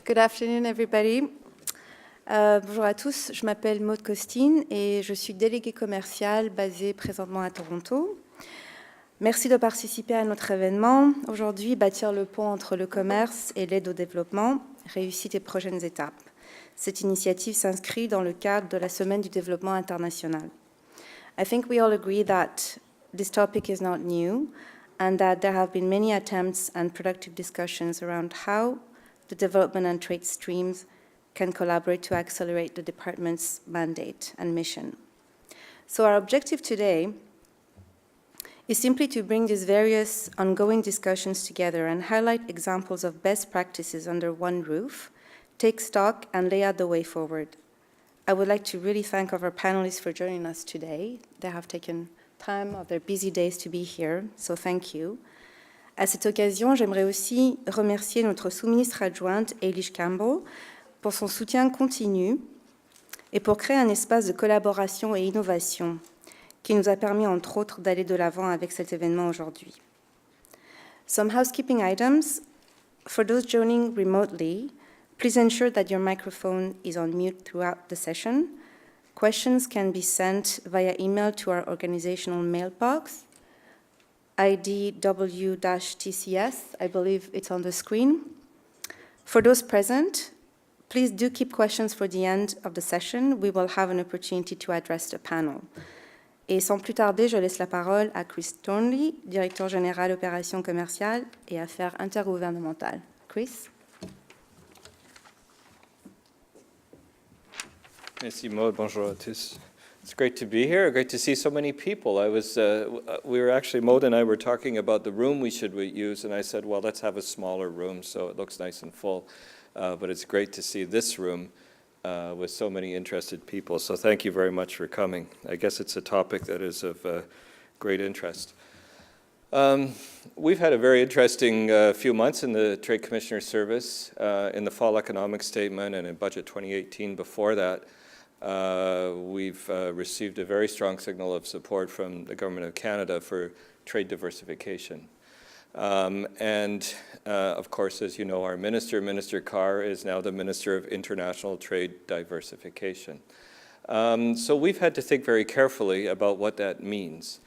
Good afternoon, everybody. Bonjour à tous, je m'appelle Maude Costine et je suis déléguée commerciale basée présentement à Toronto. Merci de participer à notre événement. Aujourd'hui, bâtir le pont entre le commerce et l'aide au développement, réussite et prochaines étapes. Cette initiative s'inscrit dans le cadre de la Semaine du développement international. I think we all agree that this topic is not new and that there have been many attempts and productive discussions around how the development and trade streams can collaborate to accelerate the department's mandate and mission. So our objective today is simply to bring these various ongoing discussions together and highlight examples of best practices under one roof, take stock, and lay out the way forward. I would like to really thank our panelists for joining us today. They have taken time of their busy days to be here, so thank you. À cette occasion, j'aimerais aussi remercier notre sous-ministre adjointe, Eilish Campbell, pour son soutien continu et pour créer un espace de collaboration et innovation qui nous a permis, entre autres, d'aller de l'avant avec cet événement aujourd'hui. Some housekeeping items. For those joining remotely, please ensure that your microphone is on mute throughout the session. Questions can be sent via email to our organizational mailbox, IDW-TCS, I believe it's on the screen. For those present, please do keep questions for the end of the session. We will have an opportunity to address the panel. Et sans plus tarder, je laisse la parole à Chris Thornley, directeur général opérations commerciales et affaires intergouvernementales. Chris? Merci Maud, bonjour à tous. It's great to be here, great to see so many people. Maud and I were talking about the room we should use, and I said, well, let's have a smaller room so it looks nice and full. But it's great to see this room with so many interested people. So thank you very much for coming. I guess it's a topic that is of great interest. We've had a very interesting few months in the Trade Commissioner Service, in the Fall Economic Statement and in Budget 2018 before that. We've received a very strong signal of support from the Government of Canada for trade diversification. Of course, as you know, our Minister, Minister Carr, is now the Minister of International Trade Diversification. So we've had to think very carefully about what that means.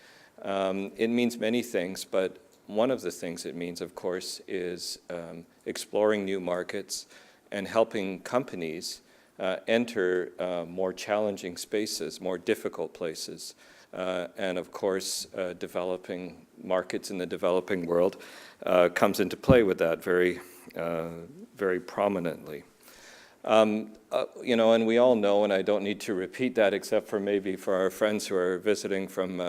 It means many things, but one of the things it means, of course, is exploring new markets and helping companies enter more challenging spaces, more difficult places, and of course, developing markets in the developing world comes into play with that very, very prominently. You know, and we all know, and I don't need to repeat that except for maybe for our friends who are visiting from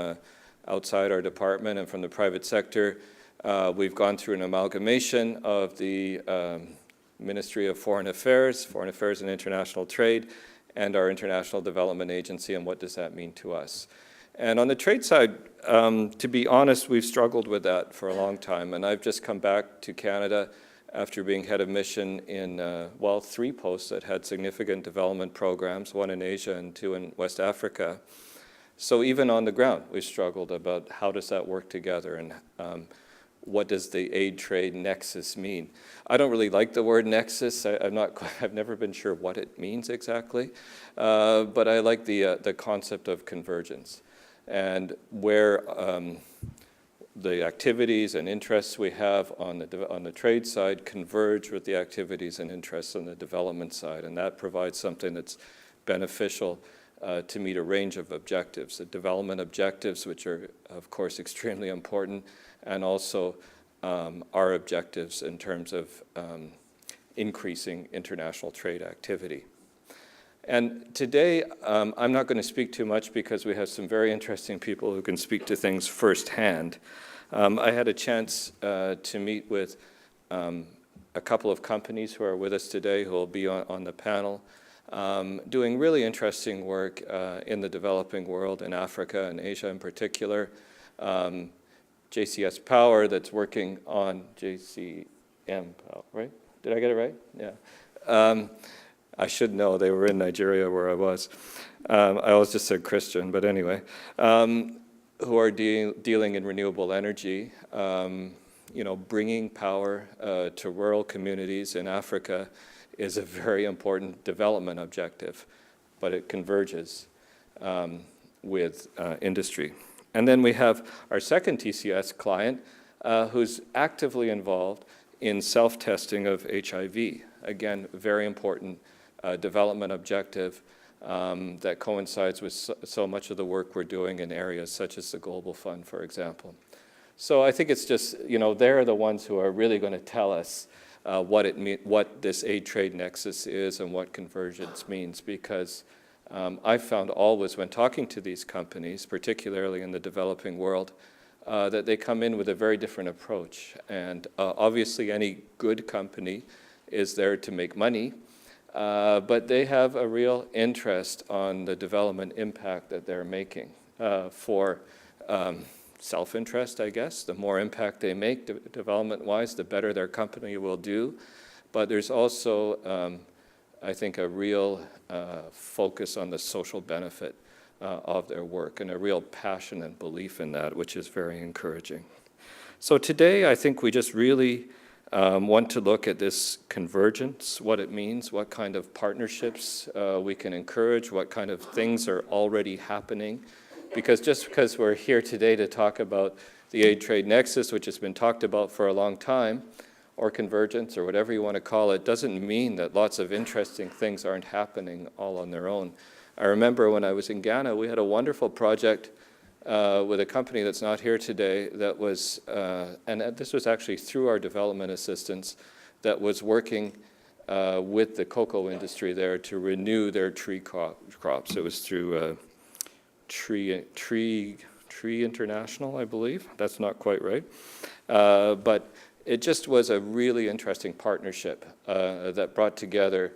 outside our department and from the private sector, we've gone through an amalgamation of the Ministry of Foreign Affairs and International Trade, and our International Development Agency, and what does that mean to us? And on the trade side, to be honest, we've struggled with that for a long time, and I've just come back to Canada after being head of mission in, well, 3 posts that had significant development programs, 1 in Asia and 2 in West Africa. So even on the ground, we've struggled about how does that work together, and what does the aid-trade nexus mean? I don't really like the word nexus. I've never been sure what it means exactly, but I like the concept of convergence, and where the activities and interests we have on the trade side converge with the activities and interests on the development side, and that provides something that's beneficial to meet a range of objectives, the development objectives, which are, of course, extremely important, and also our objectives in terms of increasing international trade activity. And today, I'm not going to speak too much because we have some very interesting people who can speak to things firsthand. I had a chance to meet with a couple of companies who are with us today who will be on the panel, doing really interesting work in the developing world, in Africa and Asia in particular. JCM Power, that's working on JCM Power, right? Did I get it right? Yeah. I should know, they were in Nigeria where I was. I always just said Christian, but anyway. Who are dealing in renewable energy, you know, bringing power to rural communities in Africa is a very important development objective, but it converges with industry. And then we have our second TCS client who's actively involved in self-testing of HIV. Again, very important development objective that coincides with so much of the work we're doing in areas such as the Global Fund, for example. So I think it's just, they're the ones who are really going to tell us what this aid trade nexus is and what convergence means, because I've found always when talking to these companies, particularly in the developing world, that they come in with a very different approach. And obviously any good company is there to make money, but they have a real interest on the development impact that they're making for self-interest, I guess. The more impact they make development-wise, the better their company will do. But there's also, I think, a real focus on the social benefit of their work and a real passion and belief in that, which is very encouraging. So today, I think we just really want to look at this convergence, what it means, what kind of partnerships we can encourage, what kind of things are already happening. Because just because we're here today to talk about the aid trade nexus, which has been talked about for a long time, or convergence, or whatever you want to call it, doesn't mean that lots of interesting things aren't happening all on their own. I remember when I was in Ghana, we had a wonderful project with a company that's not here today that was, and this was actually through our development assistance, that was working with the cocoa industry there to renew their tree crops. It was through Tree International, I believe. That's not quite right. But it just was a really interesting partnership that brought together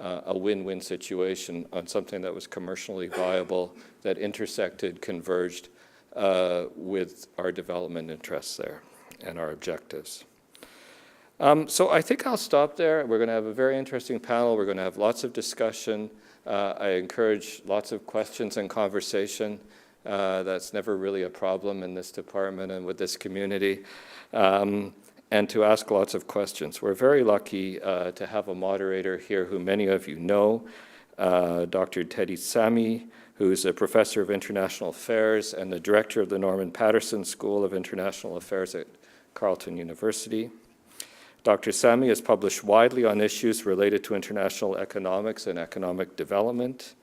a win-win situation on something that was commercially viable, that intersected, converged with our development interests there and our objectives. So I think I'll stop there. We're going to have a very interesting panel. We're going to have lots of discussion. I encourage lots of questions and conversation. That's never really a problem in this department and with this community. And to ask lots of questions. We're very lucky to have a moderator here who many of you know, Dr. Teddy Sami, who's a professor of international affairs and the director of the Norman Patterson School of International Affairs at Carleton University. Dr. Sami has published widely on issues related to international economics and economic development.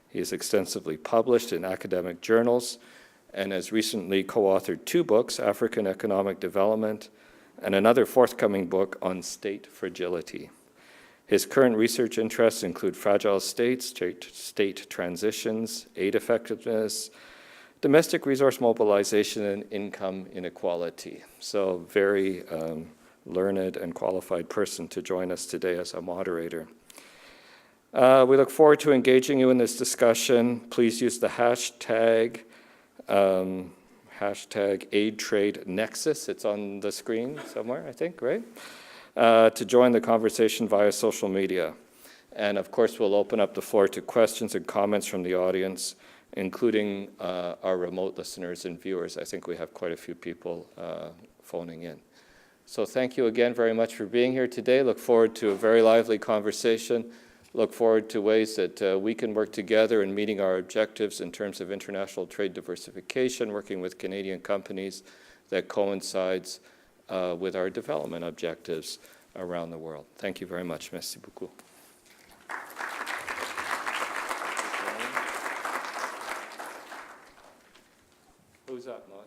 He has extensively published in academic journals and has recently co-authored 2 books, African Economic Development and another forthcoming book on state fragility. His current research interests include fragile states, state transitions, aid effectiveness, domestic resource mobilization, and income inequality. So very learned and qualified person to join us today as a moderator. We look forward to engaging you in this discussion. Please use the hashtag #AidTradeNexus. It's on the screen somewhere, I think, right? To join the conversation via social media. And of course, we'll open up the floor to questions and comments from the audience, including our remote listeners and viewers. I think we have quite a few people phoning in. So thank you again very much for being here today. Look forward to a very lively conversation. Look forward to ways that we can work together in meeting our objectives in terms of international trade diversification, working with Canadian companies that coincides with our development objectives around the world. Thank you very much. Merci beaucoup. Who's up, Maud?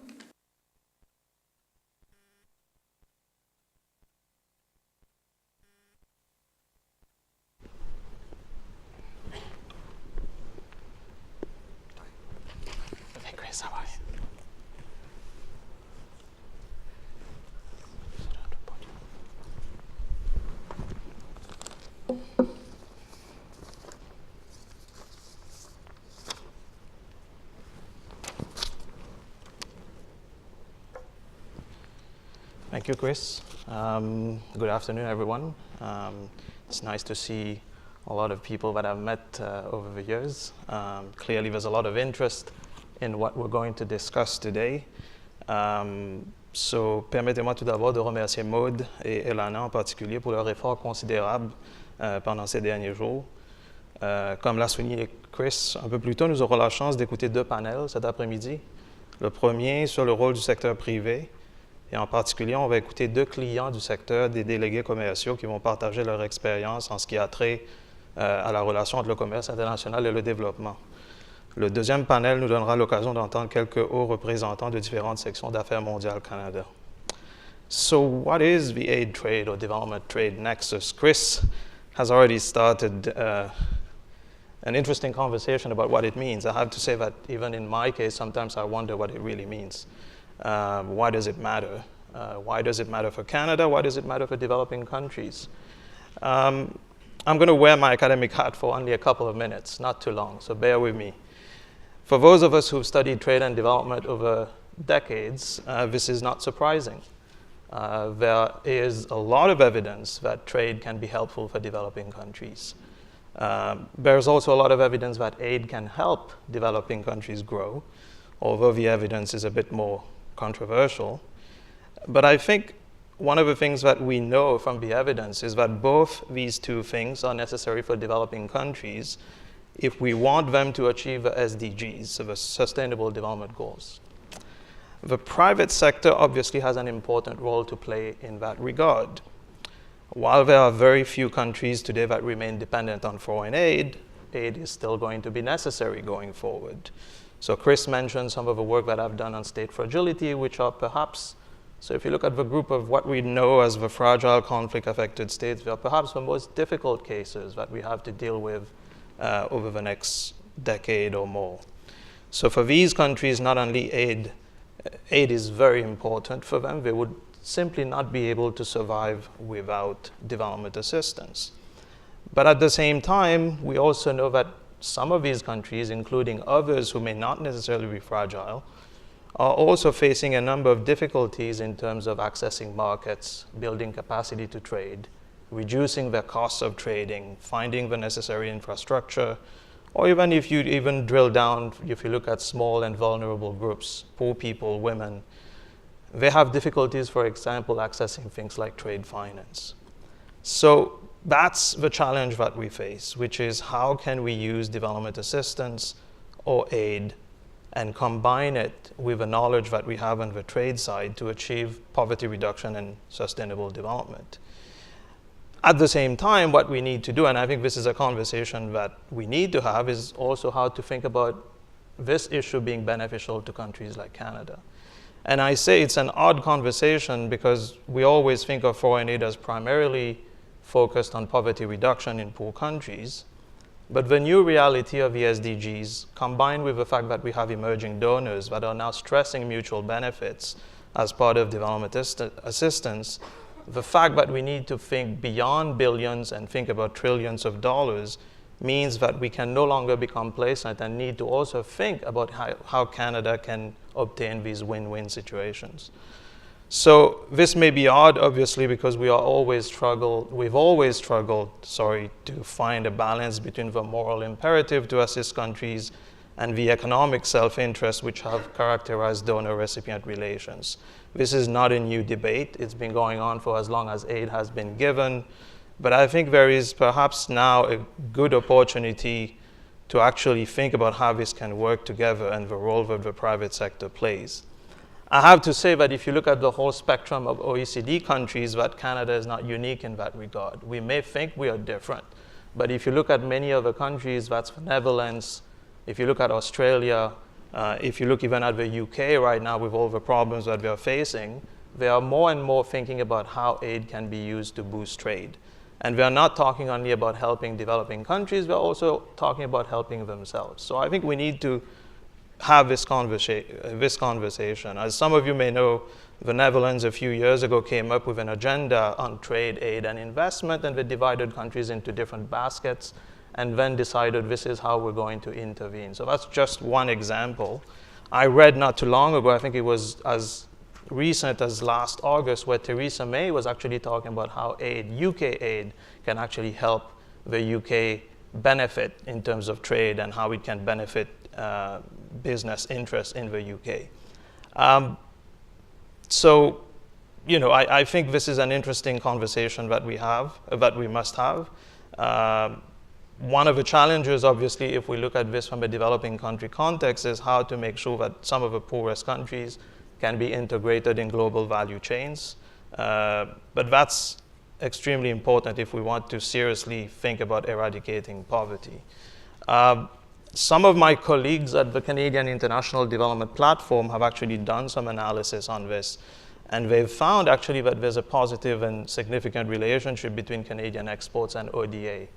Thank you, Chris. Good afternoon, everyone. It's nice to see a lot of people that I've met over the years. Clearly, there's a lot of interest in what we're going to discuss today. So, permettez-moi tout d'abord de remercier Maud et Elana en particulier pour leur effort considérable pendant ces derniers jours. Comme l'a souligné Chris un peu plus tôt, nous aurons la chance d'écouter 2 panels cet après-midi. Le premier sur le rôle du secteur privé, et en particulier, on va écouter 2 clients du secteur, des délégués commerciaux qui vont partager leur expérience en ce qui a trait à la relation entre le commerce international et le développement. Le deuxième panel nous donnera l'occasion d'entendre quelques hauts représentants de différentes sections d'affaires mondiales Canada. So what is the aid trade or development trade nexus? Chris has already started an interesting conversation about what it means. I have to say that even in my case, sometimes I wonder what it really means. Why does it matter? Why does it matter for Canada? Why does it matter for developing countries? I'm going to wear my academic hat for only a couple of minutes, not too long, so bear with me. For those of us who've studied trade and development over decades, this is not surprising. There is a lot of evidence that trade can be helpful for developing countries. There's also a lot of evidence that aid can help developing countries grow, although the evidence is a bit more controversial. But I think one of the things that we know from the evidence is that both these two things are necessary for developing countries if we want them to achieve the SDGs, so the Sustainable Development Goals. The private sector obviously has an important role to play in that regard. While there are very few countries today that remain dependent on foreign aid, aid is still going to be necessary going forward. So Chris mentioned some of the work that I've done on state fragility, which are perhaps, so if you look at the group of what we know as the fragile conflict-affected states, they are perhaps the most difficult cases that we have to deal with over the next decade or more. So for these countries, not only aid is very important for them, they would simply not be able to survive without development assistance. But at the same time, we also know that some of these countries, including others who may not necessarily be fragile, are also facing a number of difficulties in terms of accessing markets, building capacity to trade, reducing their costs of trading, finding the necessary infrastructure, or even if you even drill down, if you look at small and vulnerable groups, poor people, women, they have difficulties, for example, accessing things like trade finance. So that's the challenge that we face, which is how can we use development assistance or aid and combine it with the knowledge that we have on the trade side to achieve poverty reduction and sustainable development. At the same time, what we need to do, and I think this is a conversation that we need to have, is also how to think about this issue being beneficial to countries like Canada. And I say it's an odd conversation because we always think of foreign aid as primarily focused on poverty reduction in poor countries. But the new reality of the SDGs, combined with the fact that we have emerging donors that are now stressing mutual benefits as part of development assistance, the fact that we need to think beyond billions and think about trillions of dollars means that we can no longer be complacent and need to also think about how Canada can obtain these win-win situations. So this may be odd, obviously, because we've always struggled, to find a balance between the moral imperative to assist countries and the economic self-interest which have characterized donor-recipient relations. This is not a new debate. It's been going on for as long as aid has been given. But I think there is perhaps now a good opportunity to actually think about how this can work together and the role that the private sector plays. I have to say that if you look at the whole spectrum of OECD countries, that Canada is not unique in that regard. We may think we are different, but if you look at many other countries, that's the Netherlands, if you look at Australia, if you look even at the UK right now with all the problems that we are facing, they are more and more thinking about how aid can be used to boost trade. And we are not talking only about helping developing countries, we're also talking about helping themselves. So I think we need to have this conversation. As some of you may know, the Netherlands a few years ago came up with an agenda on trade, aid, and investment, and they divided countries into different baskets and then decided this is how we're going to intervene. So that's just one example. I read not too long ago, I think it was as recent as last August, where Theresa May was actually talking about how aid, UK aid, can actually help the UK benefit in terms of trade and how it can benefit business interests in the UK. So, you know, I think this is an interesting conversation that we must have. One of the challenges, obviously, if we look at this from a developing country context, is how to make sure that some of the poorest countries can be integrated in global value chains. But that's extremely important if we want to seriously think about eradicating poverty. Some of my colleagues at the Canadian International Development Platform have actually done some analysis on this, and they've found actually that there's a positive and significant relationship between Canadian exports and ODA.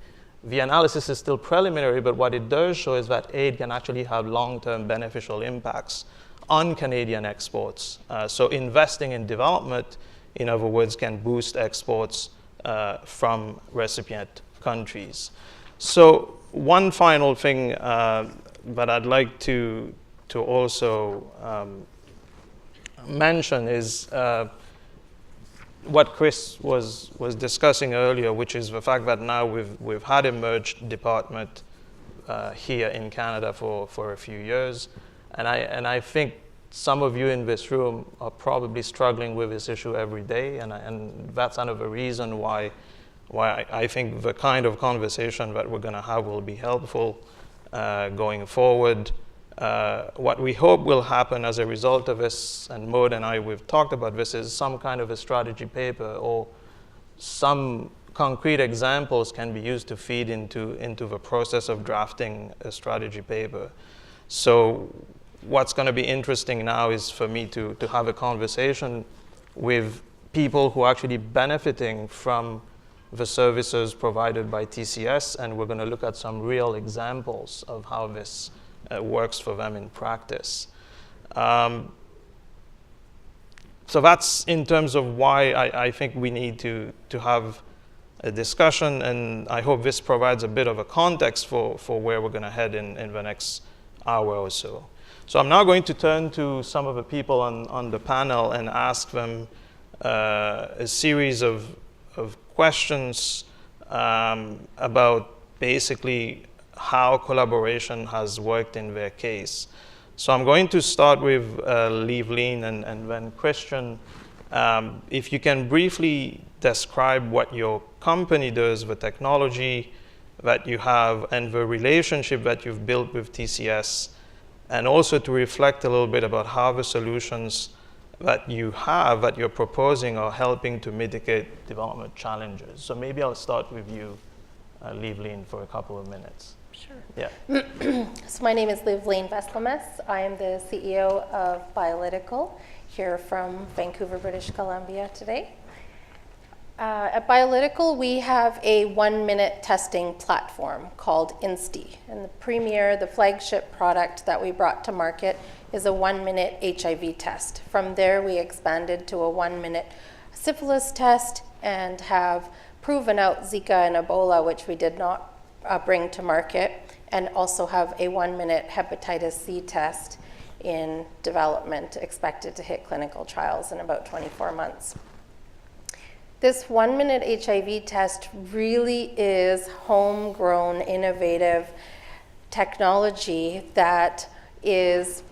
The analysis is still preliminary, but what it does show is that aid can actually have long-term beneficial impacts on Canadian exports. So investing in development, in other words, can boost exports from recipient countries. So one final thing that I'd like to also mention is what Chris was discussing earlier, which is the fact that now we've had a merged department here in Canada for a few years, and I think some of you in this room are probably struggling with this issue every day, and that's another reason why I think the kind of conversation that we're going to have will be helpful going forward. What we hope will happen as a result of this, and Maud and I, we've talked about this, is some kind of a strategy paper or some concrete examples can be used to feed into the process of drafting a strategy paper. So what's going to be interesting now is for me to have a conversation with people who are actually benefiting from the services provided by TCS, and we're going to look at some real examples of how this works for them in practice. So that's in terms of why I think we need to have a discussion, and I hope this provides a bit of a context for where we're going to head in the next hour or so. So I'm now going to turn to some of the people on the panel and ask them a series of questions about basically how collaboration has worked in their case. So I'm going to start with Lieveleen and then Christian. If you can briefly describe what your company does, the technology that you have, and the relationship that you've built with TCS, and also to reflect a little bit about how the solutions that you have, that you're proposing, are helping to mitigate development challenges. So maybe I'll start with you, Lieveleen, for a couple of minutes. Sure. Yeah. So my name is Lieveleen Veslemes. I am the CEO of bioLytical, here from Vancouver, British Columbia today. At bioLytical, we have a 1-minute testing platform called Insti. And the flagship product that we brought to market is a 1-minute HIV test. From there, we expanded to a 1-minute syphilis test and have proven out Zika and Ebola, which we did not bring to market, and also have a 1-minute hepatitis C test in development, expected to hit clinical trials in about 24 months. This 1-minute HIV test really is homegrown, innovative technology that is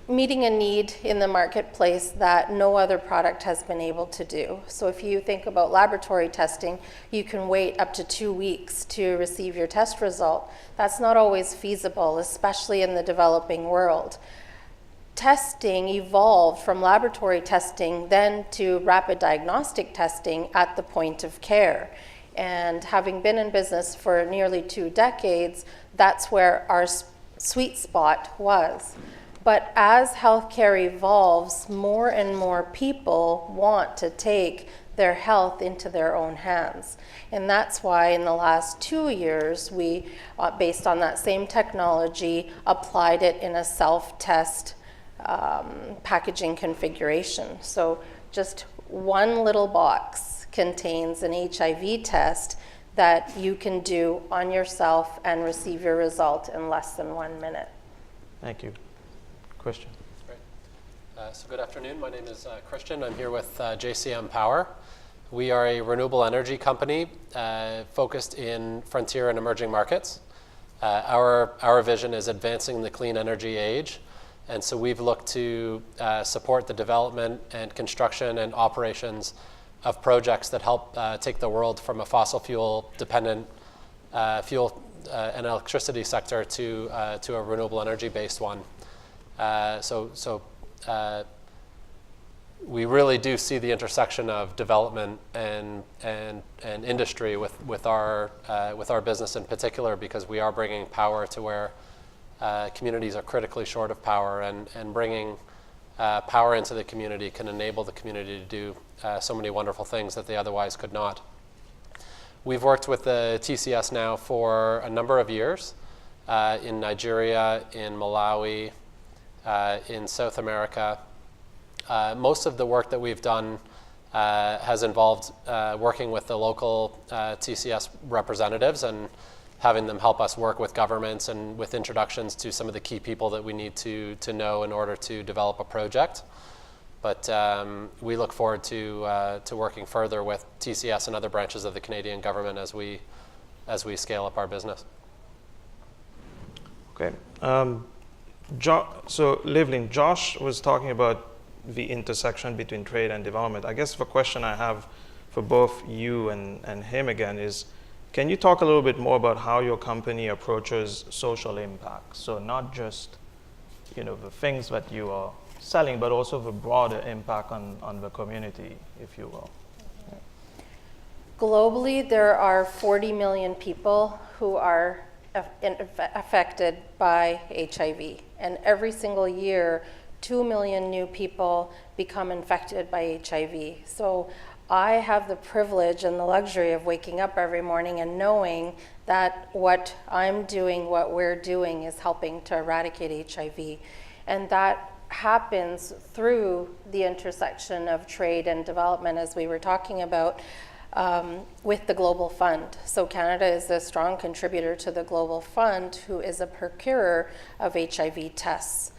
meeting a need in the marketplace that no other product has been able to do. So if you think about laboratory testing, you can wait up to 2 weeks to receive your test result. That's not always feasible, especially in the developing world. Testing evolved from laboratory testing then to rapid diagnostic testing at the point of care. And having been in business for nearly 2 decades, that's where our sweet spot was. But as healthcare evolves, more and more people want to take their health into their own hands. And that's why in the last 2 years, we, based on that same technology, applied it in a self-test packaging configuration. So just one little box contains an HIV test that you can do on yourself and receive your result in less than 1 minute. Thank you. Christian. Great. So good afternoon. My name is Christian. I'm here with JCM Power. We are a renewable energy company focused in frontier and emerging markets. Our vision is advancing the clean energy age. And so we've looked to support the development and construction and operations of projects that help take the world from a fossil fuel dependent fuel and electricity sector to a renewable energy based one. We really do see the intersection of development and industry with our business in particular, because we are bringing power to where communities are critically short of power, and bringing power into the community can enable the community to do so many wonderful things that they otherwise could not. We've worked with the TCS now for a number of years in Nigeria, in Malawi, in South America. Most of the work that we've done has involved working with the local TCS representatives and having them help us work with governments and with introductions to some of the key people that we need to know in order to develop a project. But we look forward to working further with TCS and other branches of the Canadian government as we scale up our business. Okay. So, Livlin, Josh was talking about the intersection between trade and development. I guess the question I have for both you and him again is, can you talk a little bit more about how your company approaches social impact? So not just, the things that you are selling, but also the broader impact on the community, if you will. Yeah. Globally, there are 40 million people who are affected by HIV. And every single year, 2 million new people become infected by HIV. So I have the privilege and the luxury of waking up every morning and knowing that what I'm doing, what we're doing, is helping to eradicate HIV. And that happens through the intersection of trade and development, as we were talking about, with the Global Fund. So Canada is a strong contributor to the Global Fund, who is a procurer of HIV tests.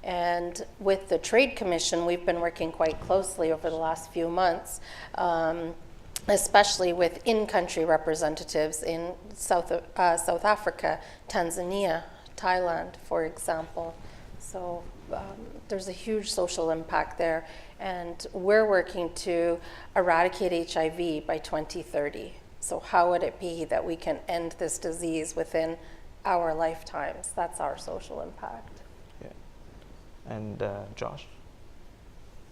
And with the Trade Commission, we've been working quite closely over the last few months, especially with in-country representatives in South Africa, Tanzania, Thailand, for example. So there's a huge social impact there. And we're working to eradicate HIV by 2030. So how would it be that we can end this disease within our lifetimes? That's our social impact. And Josh,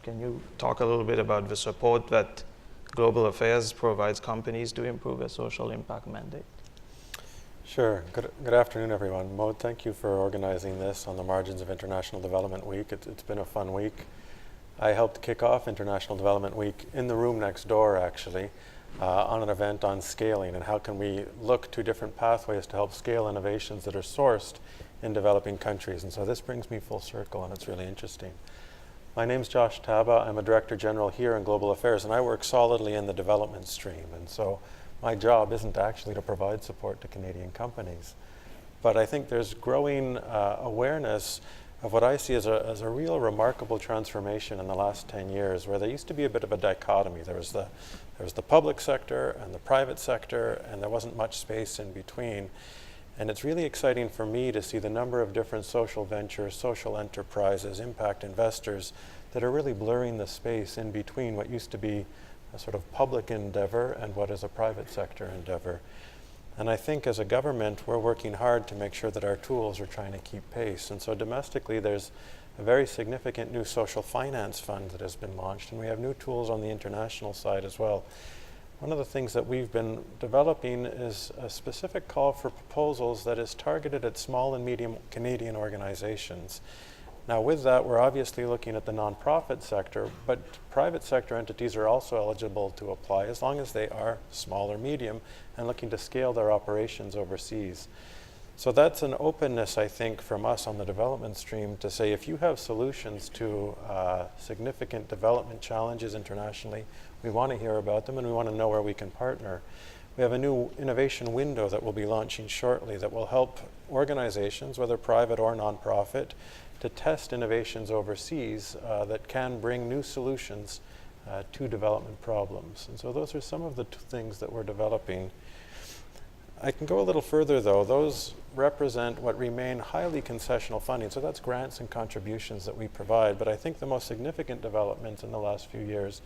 can you talk a little bit about the support that Global Affairs provides companies to improve their social impact mandate? Sure. Good afternoon, everyone. Maud, thank you for organizing this on the margins of International Development Week. It's been a fun week. I helped kick off International Development Week in the room next door, actually, on an event on scaling and how can we look to different pathways to help scale innovations that are sourced in developing countries. And so this brings me full circle, and it's really interesting. My name's Josh Taba. I'm a Director General here in Global Affairs, and I work solidly in the development stream. And so my job isn't actually to provide support to Canadian companies. But I think there's growing awareness of what I see as a real remarkable transformation in the last 10 years, where there used to be a bit of a dichotomy. There was the public sector and the private sector, and there wasn't much space in between. And it's really exciting for me to see the number of different social ventures, social enterprises, impact investors that are really blurring the space in between what used to be a sort of public endeavor and what is a private sector endeavor. And I think as a government, we're working hard to make sure that our tools are trying to keep pace. And so domestically, there's a very significant new social finance fund that has been launched, and we have new tools on the international side as well. One of the things that we've been developing is a specific call for proposals that is targeted at small and medium Canadian organizations. Now with that, we're obviously looking at the nonprofit sector, but private sector entities are also eligible to apply as long as they are small or medium and looking to scale their operations overseas. So that's an openness, I think, from us on the development stream to say if you have solutions to significant development challenges internationally, we want to hear about them and we want to know where we can partner. We have a new innovation window that we'll be launching shortly that will help organizations, whether private or nonprofit, to test innovations overseas that can bring new solutions to development problems. And so those are some of the things that we're developing. I can go a little further though. Those represent what remain highly concessional funding. So that's grants and contributions that we provide. But I think the most significant development in the last few years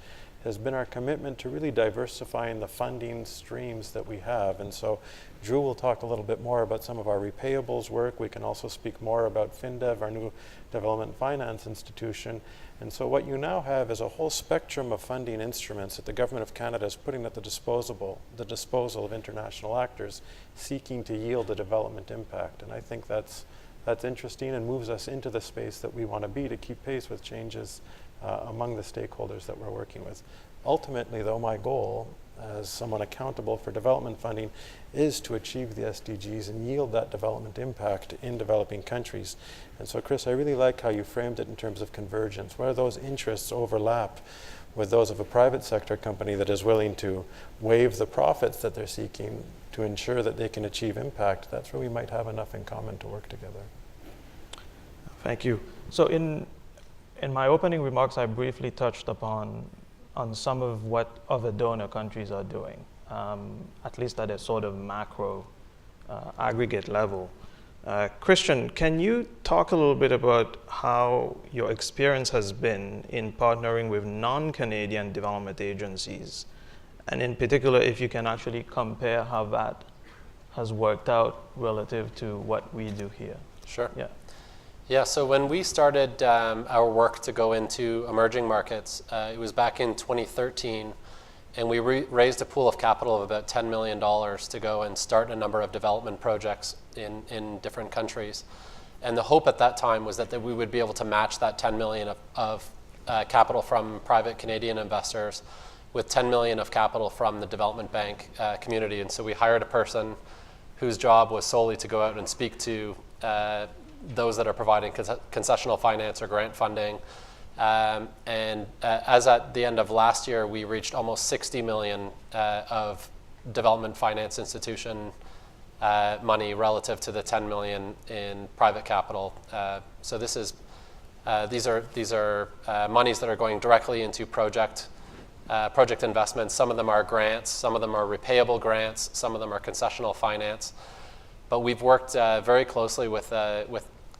has been our commitment to really diversifying the funding streams that we have. And so Drew will talk a little bit more about some of our repayables work. We can also speak more about FinDev, our new development finance institution. And so what you now have is a whole spectrum of funding instruments that the Government of Canada is putting at the disposal of international actors seeking to yield the development impact. And I think that's interesting and moves us into the space that we want to be to keep pace with changes among the stakeholders that we're working with. Ultimately, though, my goal as someone accountable for development funding is to achieve the SDGs and yield that development impact in developing countries. And so, Chris, I really like how you framed it in terms of convergence, where those interests overlap with those of a private sector company that is willing to waive the profits that they're seeking to ensure that they can achieve impact. That's where we might have enough in common to work together. Thank you. So in my opening remarks, I briefly touched upon some of what other donor countries are doing, at least at a sort of macro aggregate level. Christian, can you talk a little bit about how your experience has been in partnering with non-Canadian development agencies, and in particular, if you can actually compare how that has worked out relative to what we do here? Sure. Yeah. Yeah, so when we started our work to go into emerging markets, it was back in 2013, and we raised a pool of capital of about $10 million to go and start a number of development projects in different countries. And the hope at that time was that we would be able to match that 10 million of capital from private Canadian investors with 10 million of capital from the development bank community. And so we hired a person whose job was solely to go out and speak to those that are providing concessional finance or grant funding. As at the end of last year, we reached almost 60 million of development finance institution money relative to the 10 million in private capital. So this is these are monies that are going directly into project investments. Some of them are grants, some of them are repayable grants, some of them are concessional finance. But we've worked very closely with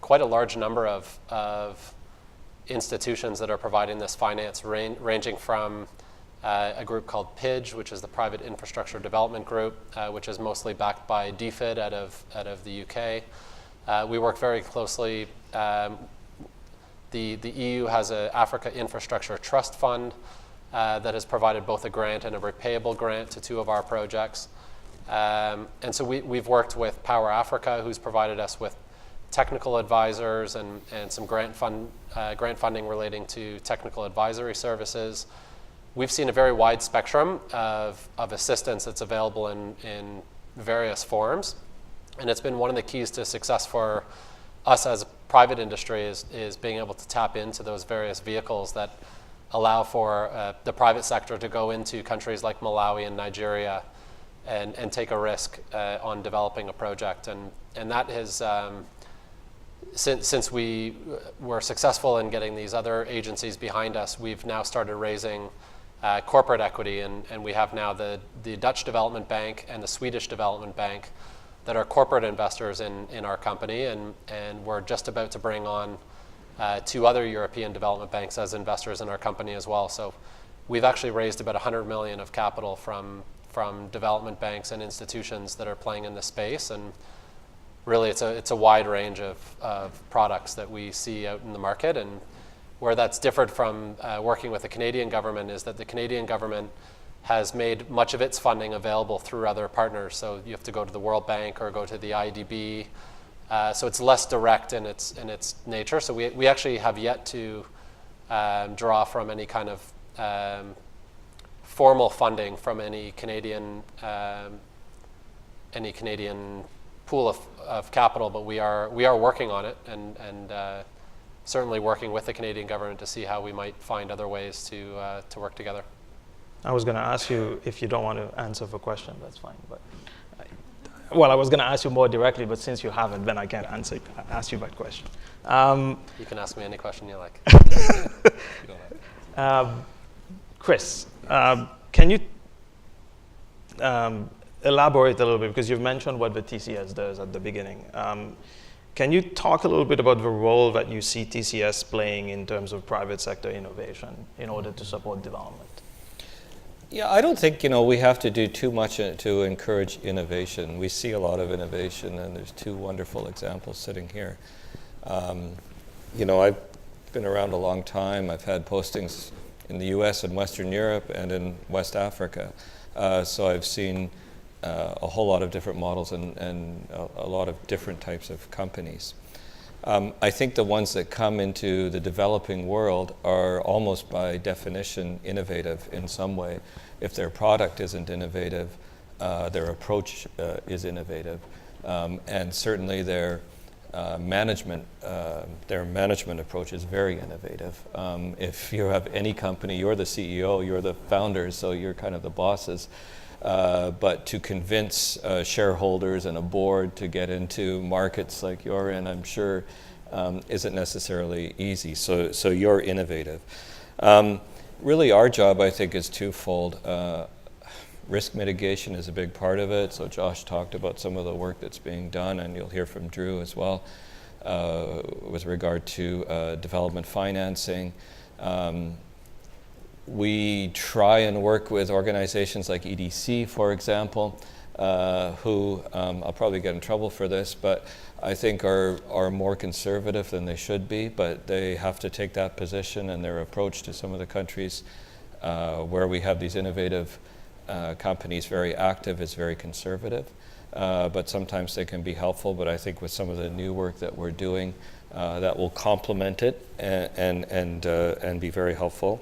quite a large number of institutions that are providing this finance, ranging from a group called PIDGE, which is the Private Infrastructure Development Group, which is mostly backed by DFID out of the UK. We work very closely. The EU has an Africa Infrastructure Trust Fund that has provided both a grant and a repayable grant to two of our projects. And so we've worked with Power Africa, who's provided us with technical advisors and some grant funding relating to technical advisory services. We've seen a very wide spectrum of assistance that's available in various forms. And it's been one of the keys to success for us as a private industry is being able to tap into those various vehicles that allow for the private sector to go into countries like Malawi and Nigeria and take a risk on developing a project. And that has, since we were successful in getting these other agencies behind us, we've now started raising corporate equity, and we have now the Dutch Development Bank and the Swedish Development Bank that are corporate investors in our company, and we're just about to bring on two other European development banks as investors in our company as well. So we've actually raised about 100 million of capital from development banks and institutions that are playing in this space, and really it's a wide range of products that we see out in the market. And where that's differed from working with the Canadian government is that the Canadian government has made much of its funding available through other partners. So you have to go to the World Bank or go to the IDB. So it's less direct in its nature. So we actually have yet to draw from any kind of formal funding from any Canadian pool of capital, but we are working on it and certainly working with the Canadian government to see how we might find other ways to work together. I was going to ask you, if you don't want to answer the question, that's fine. But I was going to ask you more directly, but since you haven't, then I can't ask you that question. You can ask me any question you like. Chris, can you elaborate a little bit, because you've mentioned what the TCS does at the beginning. Can you talk a little bit about the role that you see TCS playing in terms of private sector innovation in order to support development? Yeah, I don't think, we have to do too much to encourage innovation. We see a lot of innovation, and there's two wonderful examples sitting here. I've been around a long time. I've had postings in the US and Western Europe and in West Africa. So I've seen a whole lot of different models and a lot of different types of companies. I think the ones that come into the developing world are almost by definition innovative in some way. If their product isn't innovative, their approach is innovative. And certainly their management approach is very innovative. If you have any company, you're the CEO, you're the founders, so you're kind of the bosses. But to convince shareholders and a board to get into markets like you're in, I'm sure, isn't necessarily easy. So you're innovative. Really, our job, I think, is twofold. Risk mitigation is a big part of it. So Josh talked about some of the work that's being done, and you'll hear from Drew as well with regard to development financing. We try and work with organizations like EDC, for example, who, I'll probably get in trouble for this, but I think are more conservative than they should be, but they have to take that position, and their approach to some of the countries where we have these innovative companies very active is very conservative. But sometimes they can be helpful, but I think with some of the new work that we're doing, that will complement it and be very helpful.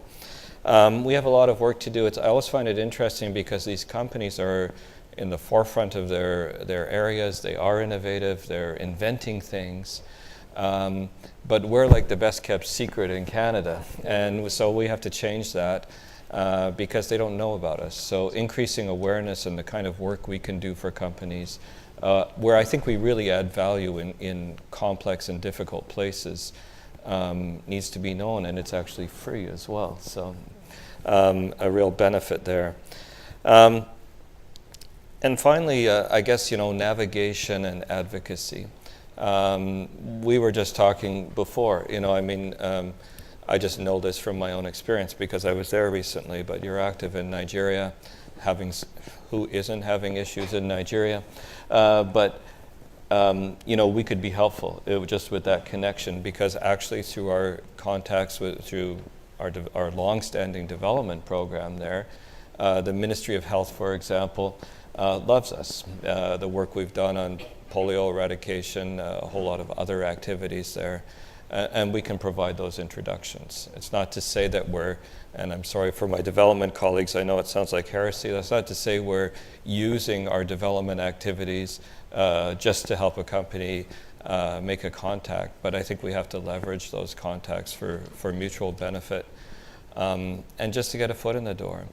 We have a lot of work to do. I always find it interesting because these companies are in the forefront of their areas. They are innovative. They're inventing things. But we're like the best kept secret in Canada. And so we have to change that because they don't know about us. So increasing awareness and the kind of work we can do for companies, where I think we really add value in complex and difficult places, needs to be known, and it's actually free as well. So a real benefit there. And finally, I guess, navigation and advocacy. We were just talking before, I just know this from my own experience because I was there recently, but you're active in Nigeria, who isn't having issues in Nigeria? But we could be helpful just with that connection, because actually through our contacts through our long-standing development program there, the Ministry of Health, for example, loves us. The work we've done on polio eradication, a whole lot of other activities there, and we can provide those introductions. It's not to say that and I'm sorry for my development colleagues, I know it sounds like heresy, that's not to say we're using our development activities just to help a company make a contact, but I think we have to leverage those contacts for mutual benefit and just to get a foot in the door.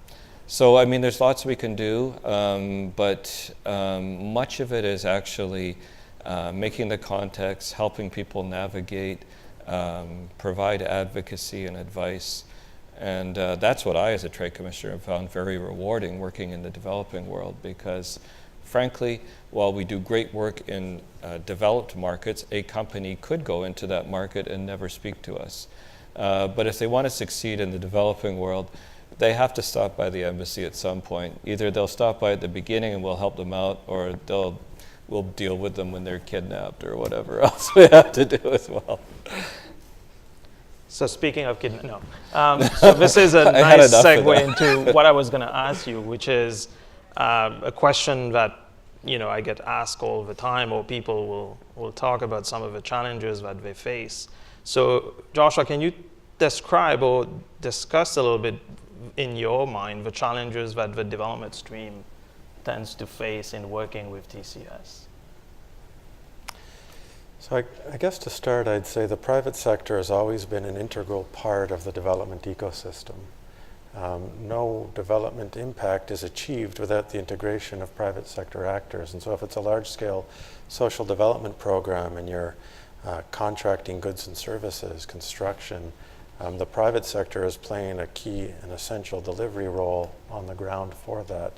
So, there's lots we can do, but much of it is actually making the contacts, helping people navigate, provide advocacy and advice. And that's what I, as a trade commissioner, have found very rewarding working in the developing world, because frankly, while we do great work in developed markets, a company could go into that market and never speak to us. But if they want to succeed in the developing world, they have to stop by the embassy at some point. Either they'll stop by at the beginning and we'll help them out, or we'll deal with them when they're kidnapped or whatever else we have to do as well. So speaking of so this is a nice segue into what I was going to ask you, which is a question that I get asked all the time, or people will talk about some of the challenges that they face. So Joshua, can you describe or discuss a little bit in your mind the challenges that the development stream tends to face in working with TCS? So I guess to start, I'd say the private sector has always been an integral part of the development ecosystem. No development impact is achieved without the integration of private sector actors. And so if it's a large-scale social development program and you're contracting goods and services, construction, the private sector is playing a key and essential delivery role on the ground for that.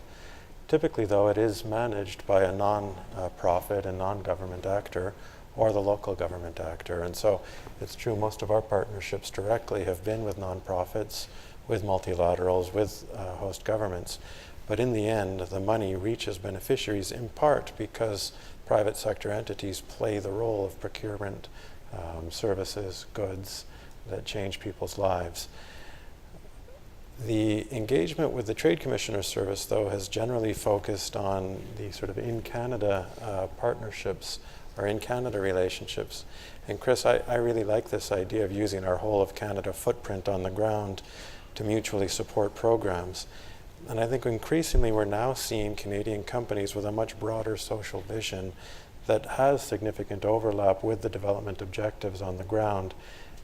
Typically, though, it is managed by a non-profit and non-government actor or the local government actor. And so it's true, most of our partnerships directly have been with nonprofits with multilaterals, with host governments. But in the end, the money reaches beneficiaries in part because private sector entities play the role of procurement, services, goods that change people's lives. The engagement with the Trade Commissioner Service, though, has generally focused on the sort of in-Canada partnerships or in-Canada relationships. And Chris, I really like this idea of using our whole of Canada footprint on the ground to mutually support programs. And I think increasingly we're now seeing Canadian companies with a much broader social vision that has significant overlap with the development objectives on the ground.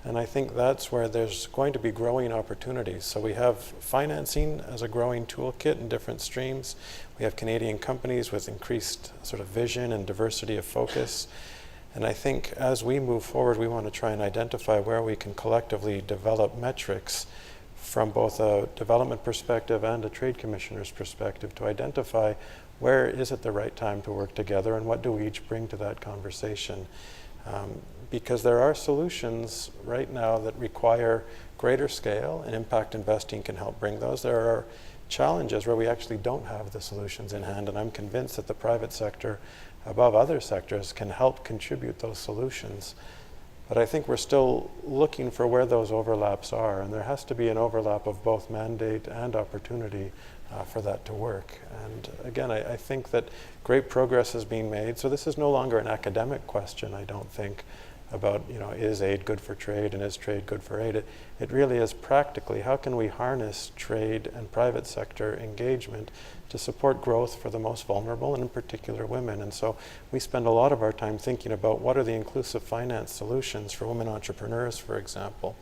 And I think that's where there's going to be growing opportunities. So we have financing as a growing toolkit in different streams. We have Canadian companies with increased sort of vision and diversity of focus. And I think as we move forward, we want to try and identify where we can collectively develop metrics from both a development perspective and a trade commissioner's perspective to identify where is it the right time to work together and what do we each bring to that conversation. Because there are solutions right now that require greater scale, and impact investing can help bring those. There are challenges where we actually don't have the solutions in hand, and I'm convinced that the private sector, above other sectors, can help contribute those solutions. But I think we're still looking for where those overlaps are, and there has to be an overlap of both mandate and opportunity for that to work. And again, I think that great progress is being made. So this is no longer an academic question, I don't think, about, is aid good for trade and is trade good for aid? It really is practically, how can we harness trade and private sector engagement to support growth for the most vulnerable, and in particular women? And so we spend a lot of our time thinking about what are the inclusive finance solutions for women entrepreneurs, for example.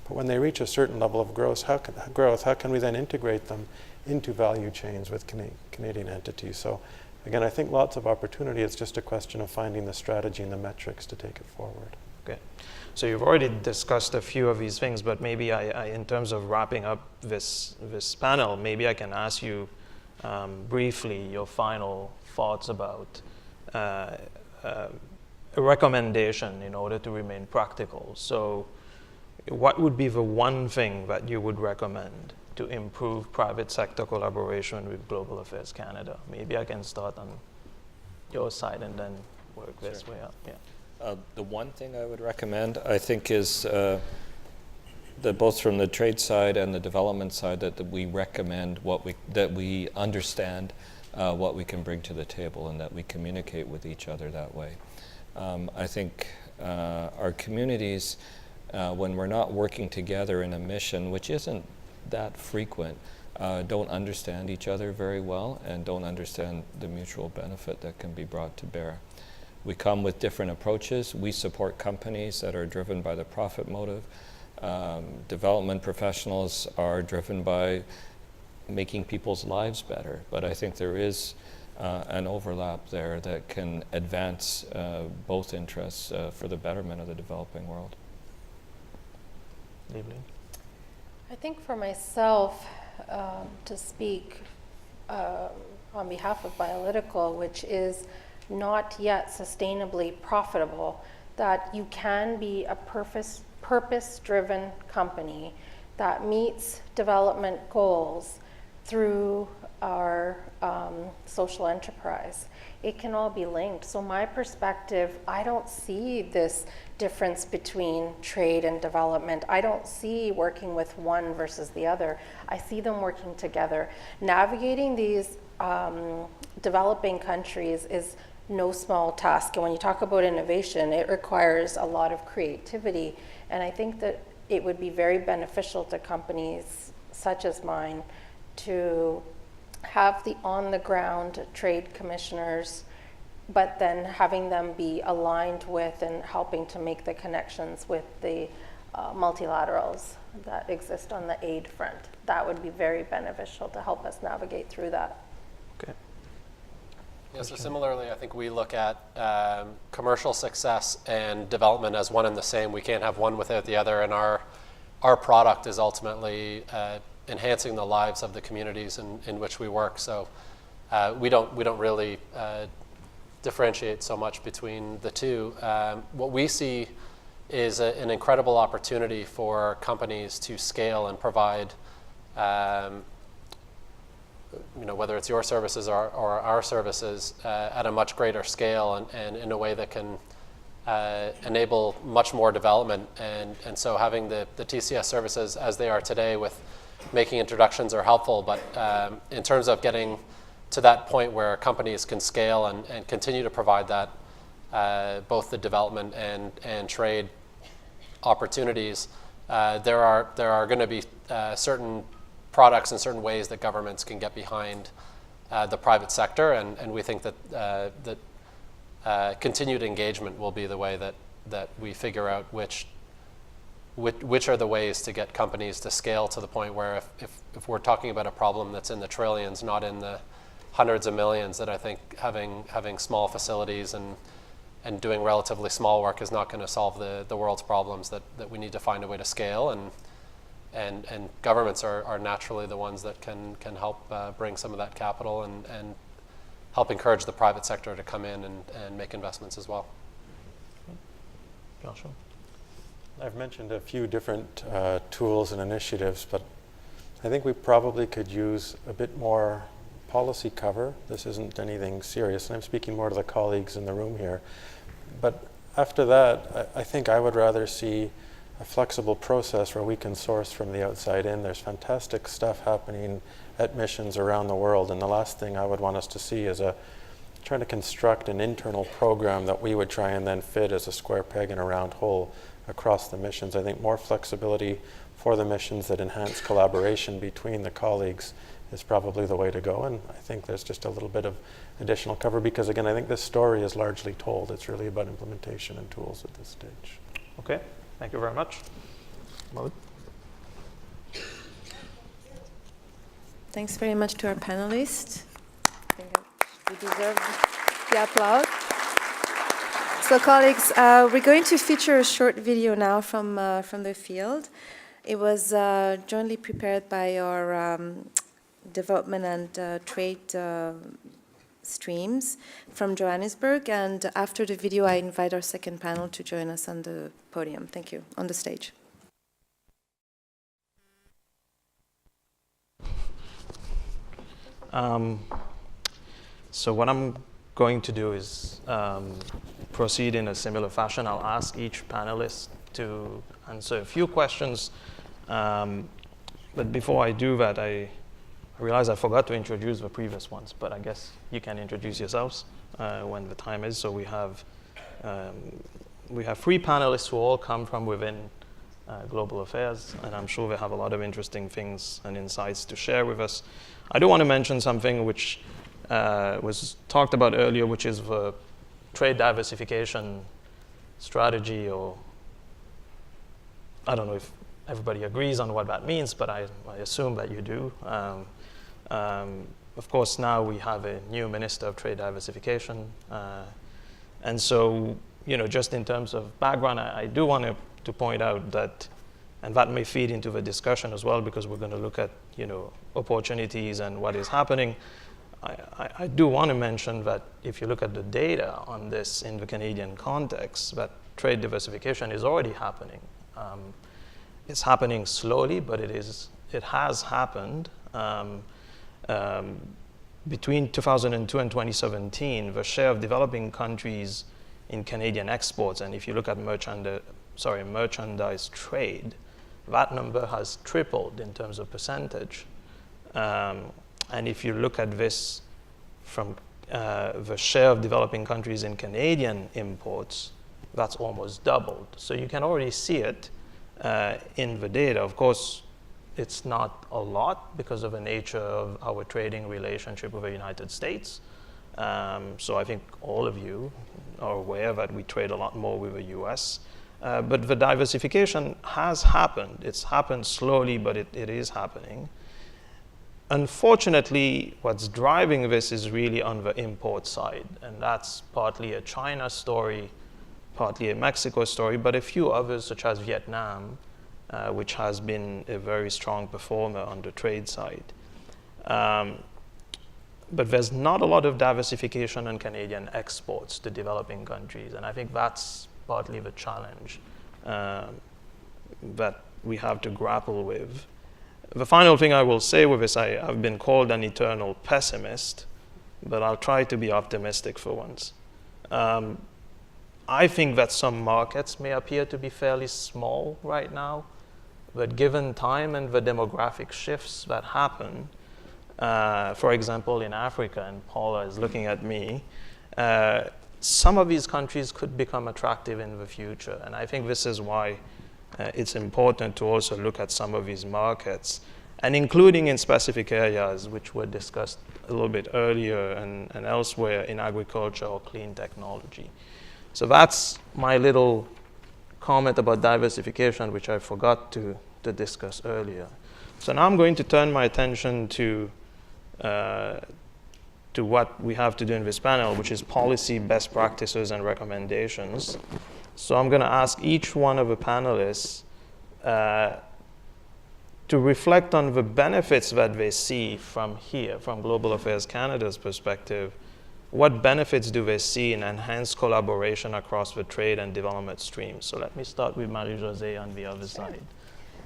But when they reach a certain level of growth, how can we then integrate them into value chains with Canadian entities? So again, I think lots of opportunity. It's just a question of finding the strategy and the metrics to take it forward. Okay. So you've already discussed a few of these things, but maybe in terms of wrapping up this panel, maybe I can ask you briefly your final thoughts about a recommendation in order to remain practical. So what would be the one thing that you would recommend to improve private sector collaboration with Global Affairs Canada? Maybe I can start on your side and then work this way up. Yeah. The one thing I would recommend, I think, is that both from the trade side and the development side, that we recommend that we understand what we can bring to the table, and that we communicate with each other that way. I think our communities, when we're not working together in a mission, which isn't that frequent, don't understand each other very well and don't understand the mutual benefit that can be brought to bear. We come with different approaches. We support companies that are driven by the profit motive. Development professionals are driven by making people's lives better. But I think there is an overlap there that can advance both interests for the betterment of the developing world. Evening. I think for myself, to speak on behalf of bioLytical, which is not yet sustainably profitable, that you can be a purpose-driven company that meets development goals through our social enterprise. It can all be linked. So my perspective, I don't see this difference between trade and development. I don't see working with one versus the other. I see them working together. Navigating these developing countries is no small task. And when you talk about innovation, it requires a lot of creativity. And I think that it would be very beneficial to companies such as mine to have the on-the-ground trade commissioners, but then having them be aligned with and helping to make the connections with the multilaterals that exist on the aid front. That would be very beneficial to help us navigate through that. Okay. Yeah, so similarly, I think we look at commercial success and development as one and the same. We can't have one without the other, and our product is ultimately enhancing the lives of the communities in which we work. So we don't really differentiate so much between the two. What we see is an incredible opportunity for companies to scale and provide whether it's your services or our services at a much greater scale and in a way that can enable much more development. And so having the TCS services as they are today with making introductions are helpful, but in terms of getting to that point where companies can scale and continue to provide that, both the development and trade opportunities, there are going to be certain products and certain ways that governments can get behind the private sector, and we think that continued engagement will be the way that we figure out which are the ways to get companies to scale to the point where if we're talking about a problem that's in the trillions, not in the hundreds of millions, that I think having small facilities and doing relatively small work is not going to solve the world's problems, that we need to find a way to scale, and governments are naturally the ones that can help bring some of that capital and help encourage the private sector to come in and make investments as well. Joshua? I've mentioned a few different tools and initiatives, but I think we probably could use a bit more policy cover. This isn't anything serious, and I'm speaking more to the colleagues in the room here. But after that, I think I would rather see a flexible process where we can source from the outside in. There's fantastic stuff happening at missions around the world, and the last thing I would want us to see is trying to construct an internal program that we would try and then fit as a square peg in a round hole across the missions. I think more flexibility for the missions that enhance collaboration between the colleagues is probably the way to go, and I think there's just a little bit of additional cover because, again, I think this story is largely told. It's really about implementation and tools at this stage. Okay, thank you very much. Maud? Thanks very much to our panelists. I think we deserve the applause. So, colleagues, we're going to feature a short video now from the field. It was jointly prepared by our development and trade streams from Johannesburg. And after the video, I invite our second panel to join us on the podium. Thank you. On the stage. So what I'm going to do is proceed in a similar fashion. I'll ask each panelist to answer a few questions. But before I do that, I realize I forgot to introduce the previous ones, but I guess you can introduce yourselves when the time is. So we have three panelists who all come from within global affairs, and I'm sure they have a lot of interesting things and insights to share with us. I do want to mention something which was talked about earlier, which is the trade diversification strategy, or I don't know if everybody agrees on what that means, but I assume that you do. Of course, now we have a new Minister of Trade Diversification. And so, just in terms of background, I do want to point out that, and that may feed into the discussion as well, because we're going to look at, opportunities and what is happening. I do want to mention that if you look at the data on this in the Canadian context, that trade diversification is already happening. It's happening slowly, but it has happened. Between 2002 and 2017, the share of developing countries in Canadian exports, and if you look at merchandise trade, that number has tripled in terms of percentage. And if you look at this from the share of developing countries in Canadian imports, that's almost doubled. So you can already see it in the data. Of course, it's not a lot because of the nature of our trading relationship with the United States. So I think all of you are aware that we trade a lot more with the US. But the diversification has happened. It's happened slowly, but it is happening. Unfortunately, what's driving this is really on the import side. And that's partly a China story, partly a Mexico story, but a few others, such as Vietnam, which has been a very strong performer on the trade side. But there's not a lot of diversification on Canadian exports to developing countries, and I think that's partly the challenge that we have to grapple with. The final thing I will say with this, I've been called an eternal pessimist, but I'll try to be optimistic for once. I think that some markets may appear to be fairly small right now, but given time and the demographic shifts that happen, for example, in Africa, and Paula is looking at me, some of these countries could become attractive in the future. And I think this is why it's important to also look at some of these markets, and including in specific areas which were discussed a little bit earlier and elsewhere in agriculture or clean technology. So that's my little comment about diversification, which I forgot to discuss earlier. So now I'm going to turn my attention to what we have to do in this panel, which is policy, best practices, and recommendations. So I'm going to ask each one of the panelists to reflect on the benefits that they see from here, from Global Affairs Canada's perspective. What benefits do they see in enhanced collaboration across the trade and development streams? So let me start with Marie-Josée on the other side.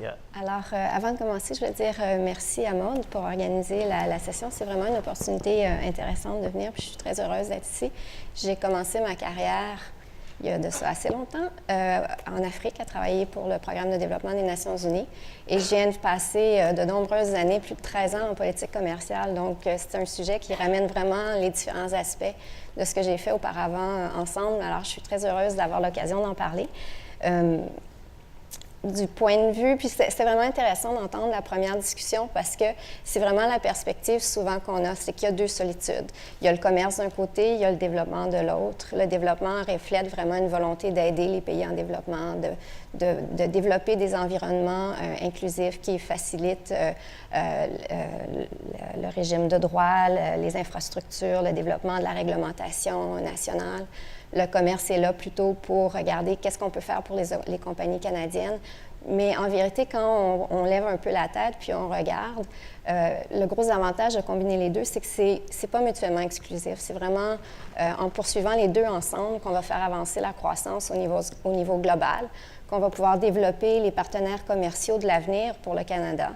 Yeah. Alors, avant de commencer, je voulais dire merci à Maude pour organiser la session. C'est vraiment une opportunité intéressante de venir, puis je suis très heureuse d'être ici. J'ai commencé ma carrière il y a de ça assez longtemps en Afrique, à travailler pour le programme de développement des Nations Unies. Et je viens de passer de nombreuses années, plus de 13 ans en politique commerciale. Donc, c'est un sujet qui ramène vraiment les différents aspects de ce que j'ai fait auparavant ensemble. Alors, je suis très heureuse d'avoir l'occasion d'en parler. Du point de vue, puis c'était vraiment intéressant d'entendre la première discussion parce que c'est vraiment la perspective souvent qu'on a, c'est qu'il y a deux solitudes. Il y a le commerce d'un côté, il y a le développement de l'autre. Le développement reflète vraiment une volonté d'aider les pays en développement, de développer des environnements inclusifs qui facilitent le régime de droit, les infrastructures, le développement de la réglementation nationale. Le commerce est là plutôt pour regarder qu'est-ce qu'on peut faire pour les compagnies canadiennes. Mais en vérité, quand on lève un peu la tête puis on regarde, le gros avantage de combiner les deux, c'est que c'est pas mutuellement exclusif. C'est vraiment en poursuivant les deux ensemble qu'on va faire avancer la croissance au niveau global, qu'on va pouvoir développer les partenaires commerciaux de l'avenir pour le Canada,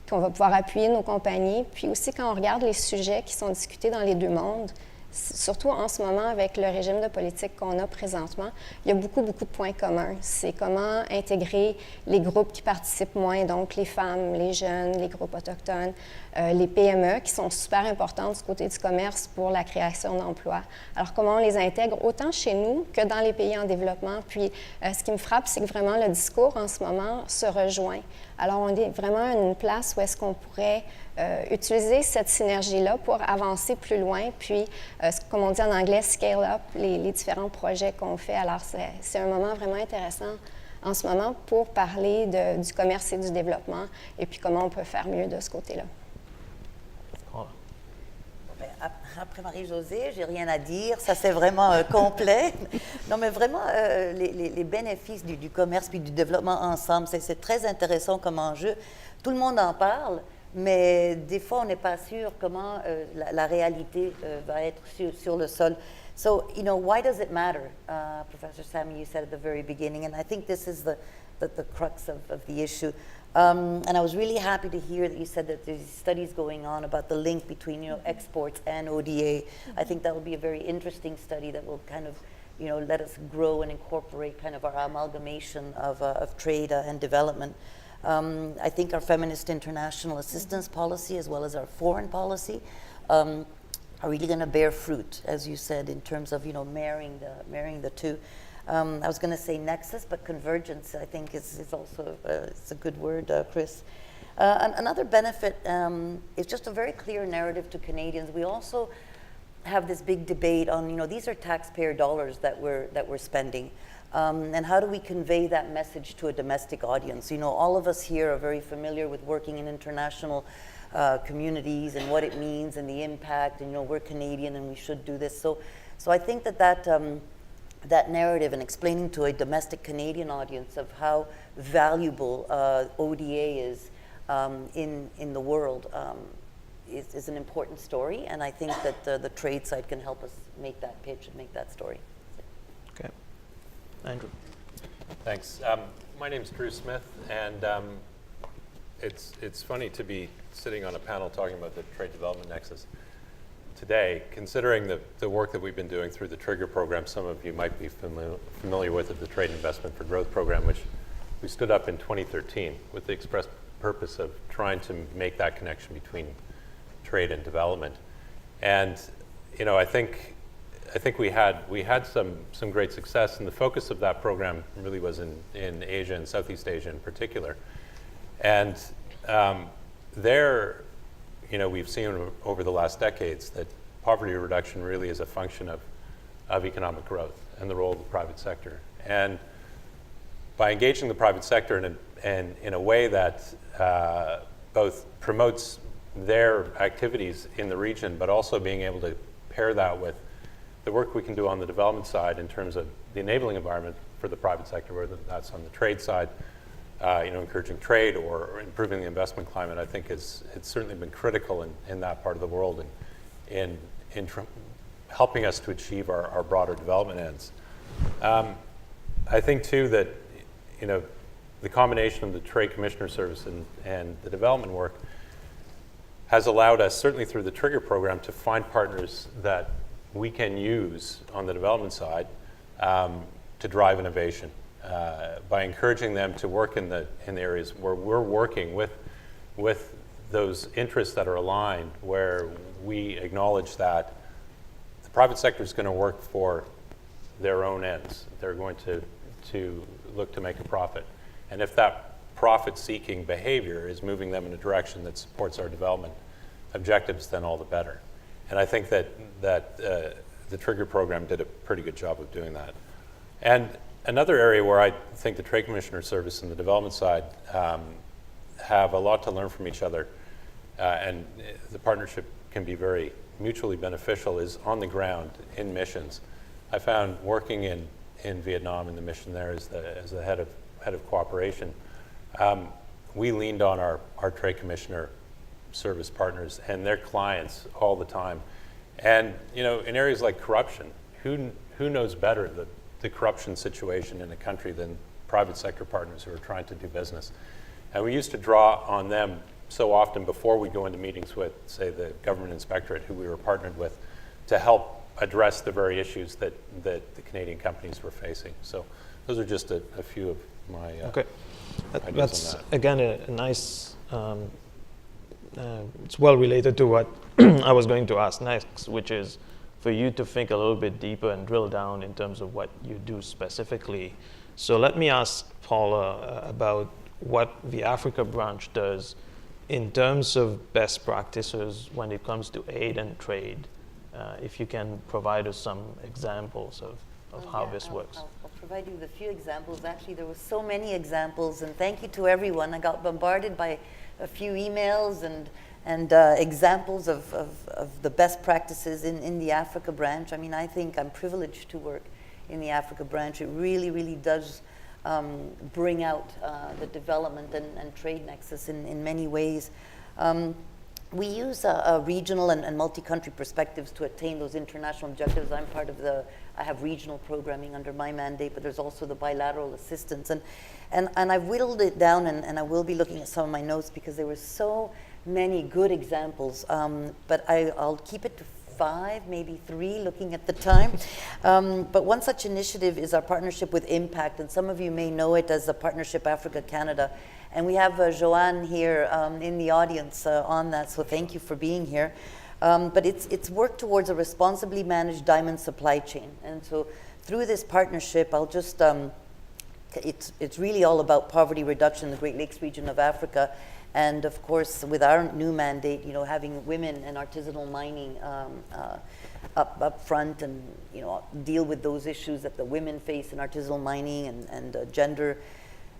qu'on va pouvoir appuyer nos compagnies. Puis aussi, quand on regarde les sujets qui sont discutés dans les deux mondes, surtout en ce moment avec le régime de politique qu'on a présentement, il y a beaucoup de points communs. C'est comment intégrer les groupes qui participent moins, donc les femmes, les jeunes, les groupes autochtones, les PME qui sont super importantes du côté du commerce pour la création d'emplois. Alors, comment on les intègre autant chez nous que dans les pays en développement. Puis, ce qui me frappe, c'est que vraiment le discours en ce moment se rejoint. Alors, on est vraiment à une place où est-ce qu'on pourrait utiliser cette synergie-là pour avancer plus loin, puis, comme on dit en anglais, scale up les différents projets qu'on fait. Alors, c'est un moment vraiment intéressant en ce moment pour parler du commerce et du développement, et puis comment on peut faire mieux de ce côté-là. Après Marie-Josée, j'ai rien à dire, ça c'est vraiment complet. Non, mais vraiment, les bénéfices du commerce puis du développement ensemble, c'est très intéressant comme enjeu. Tout le monde en parle, mais des fois, on n'est pas sûr comment la réalité va être sur le sol. So, why does it matter? Professor Sammy, you said at the very beginning, and I think this is the crux of the issue. And I was really happy to hear that you said that there's studies going on about the link between, exports and ODA. I think that will be a very interesting study that will kind of, let us grow and incorporate kind of our amalgamation of trade and development. I think our feminist international assistance policy, as well as our foreign policy, are really going to bear fruit, as you said, in terms of marrying the two. I was going to say nexus, but convergence, I think, is also it's a good word, Chris. Another benefit is just a very clear narrative to Canadians. We also have this big debate on, these are taxpayer dollars that we're spending. And how do we convey that message to a domestic audience? All of us here are very familiar with working in international communities and what it means and the impact, and we're Canadian and we should do this. So I think that narrative and explaining to a domestic Canadian audience of how valuable ODA is in the world is an important story, and I think that the trade side can help us make that pitch and make that story. Okay. Andrew. Thanks. My name's Drew Smith, and it's funny to be sitting on a panel talking about the Trade Development Nexus today, considering the work that we've been doing through the Trigger program. Some of you might be familiar with it, the Trade Investment for Growth program, which we stood up in 2013 with the express purpose of trying to make that connection between trade and development. And I think we had some great success, and the focus of that program really was in Asia and Southeast Asia in particular. And there, we've seen over the last decades that poverty reduction really is a function of economic growth and the role of the private sector. And by engaging the private sector in a way that both promotes their activities in the region, but also being able to pair that with the work we can do on the development side in terms of the enabling environment for the private sector, whether that's on the trade side, encouraging trade or improving the investment climate, I think it's certainly been critical in that part of the world and in helping us to achieve our broader development ends. I think too that the combination of the Trade Commissioner Service and the development work has allowed us, certainly through the Trigger program, to find partners that we can use on the development side to drive innovation by encouraging them to work in the areas where we're working with those interests that are aligned, where we acknowledge that the private sector is going to work for their own ends. They're going to look to make a profit. And if that profit-seeking behavior is moving them in a direction that supports our development objectives, then all the better. And I think that the Trigger program did a pretty good job of doing that. And another area where I think the Trade Commissioner Service and the development side have a lot to learn from each other, and the partnership can be very mutually beneficial, is on the ground in missions. I found working in Vietnam in the mission there as the head of cooperation, we leaned on our Trade Commissioner Service partners and their clients all the time. And in areas like corruption, who knows better the corruption situation in a country than private sector partners who are trying to do business? And we used to draw on them so often before we go into meetings with, say, the government inspectorate, who we were partnered with, to help address the very issues that the Canadian companies were facing. So those are just a few of my okay. ideas That's on that. Again a nice. It's well related to what I was going to ask next, which is for you to think a little bit deeper and drill down in terms of what you do specifically. So let me ask Paula about what the Africa branch does in terms of best practices when it comes to aid and trade. If you can provide us some examples of how this works. I'll provide you with a few examples. Actually, there were so many examples, and thank you to everyone. I got bombarded by a few emails and examples of the best practices in the Africa branch. I mean, I think I'm privileged to work in the Africa branch. It really, really does bring out the development and trade nexus in many ways. We use a regional and multi-country perspectives to attain those international objectives. I have regional programming under my mandate, but there's also the bilateral assistance. And I've whittled it down, and I will be looking at some of my notes because there were so many good examples. But I'll keep it to 5, maybe 3, looking at the time. But one such initiative is our partnership with Impact, and some of you may know it as the Partnership Africa-Canada. And we have Joanne here in the audience on that, so thank you for being here. But it's work towards a responsibly managed diamond supply chain. And so through this partnership, I'll just, it's really all about poverty reduction in the Great Lakes region of Africa. And of course, with our new mandate, having women and artisanal mining up front, and deal with those issues that the women face in artisanal mining and gender.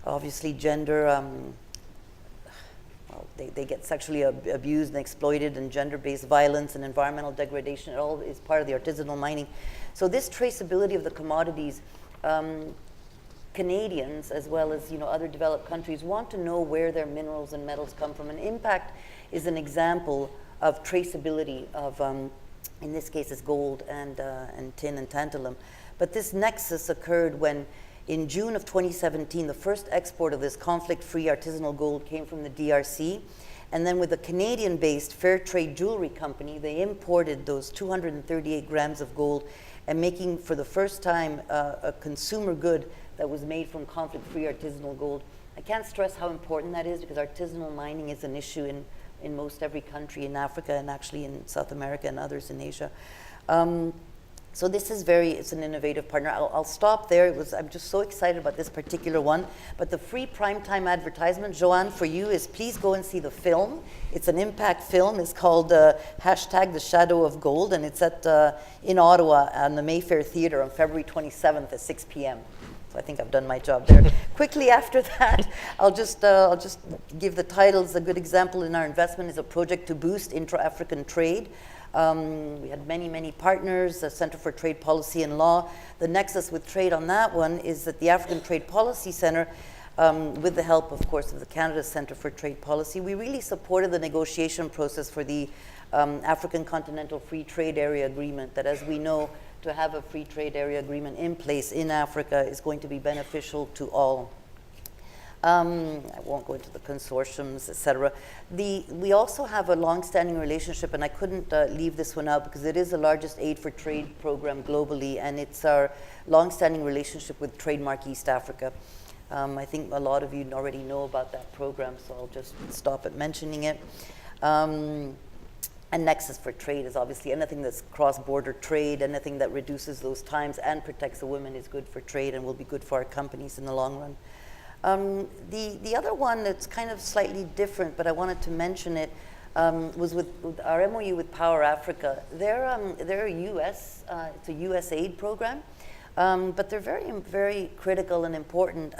Obviously, gender, they get sexually abused and exploited, and gender-based violence and environmental degradation. It all is part of the artisanal mining. So this traceability of the commodities, Canadians, as well as other developed countries, want to know where their minerals and metals come from. And Impact is an example of traceability of, in this case, it's gold and tin and tantalum. But this nexus occurred when In June of 2017, the first export of this conflict-free artisanal gold came from the DRC. And then with a Canadian-based fair trade jewelry company, they imported those 238 grams of gold and making, for the first time, a consumer good that was made from conflict-free artisanal gold. I can't stress how important that is because artisanal mining is an issue in most every country in Africa and actually in South America and others in Asia. So this is it's an innovative partner. I'll stop there. I'm just so excited about this particular one. But the free primetime advertisement, Joanne, for you is please go and see the film. It's an impact film. It's called hashtag The Shadow of Gold, and it's in Ottawa on the Mayfair Theatre on February 27th at 6 p.m. So I think I've done my job there. Quickly after that, I'll just give the titles. A good example in our investment is a project to boost intra-African trade. We had many, many partners, the Center for Trade Policy and Law. The nexus with trade on that one is that the African Trade Policy Center, with the help, of course, of the Canada Center for Trade Policy, we really supported the negotiation process for the African Continental Free Trade Area Agreement, that as we know, to have a free trade area agreement in place in Africa is going to be beneficial to all. I won't go into the consortiums, etc. We also have a long-standing relationship, and I couldn't leave this one out because it is the largest aid for trade program globally, and it's our long-standing relationship with Trademark East Africa. I think a lot of you already know about that program, so I'll just stop at mentioning it. And Nexus for Trade is obviously anything that's cross-border trade, anything that reduces those times and protects the women is good for trade and will be good for our companies in the long run. The other one that's kind of slightly different, but I wanted to mention it, was with our MOU with Power Africa. They're a US, it's a US aid program, but they're very, very critical and important.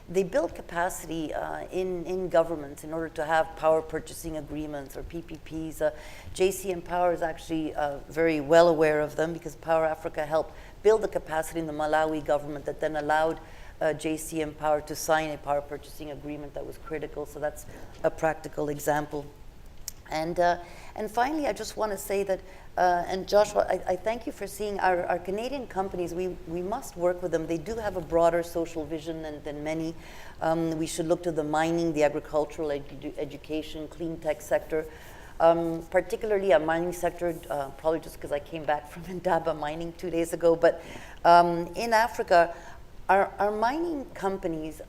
They build capacity in governments in order to have power purchasing agreements or PPPs. JCM Power is actually very well aware of them because Power Africa helped build the capacity in the Malawi government that then allowed JCM Power to sign a power purchasing agreement that was critical. So that's a practical example. And finally, I just want to say that, and Joshua, I thank you for seeing our Canadian companies. We must work with them. They do have a broader social vision than many. We should look to the mining, the agricultural, education, clean tech sector. Particularly a mining sector, probably just because I came back from Indaba mining 2 days ago. But in Africa, our mining companies,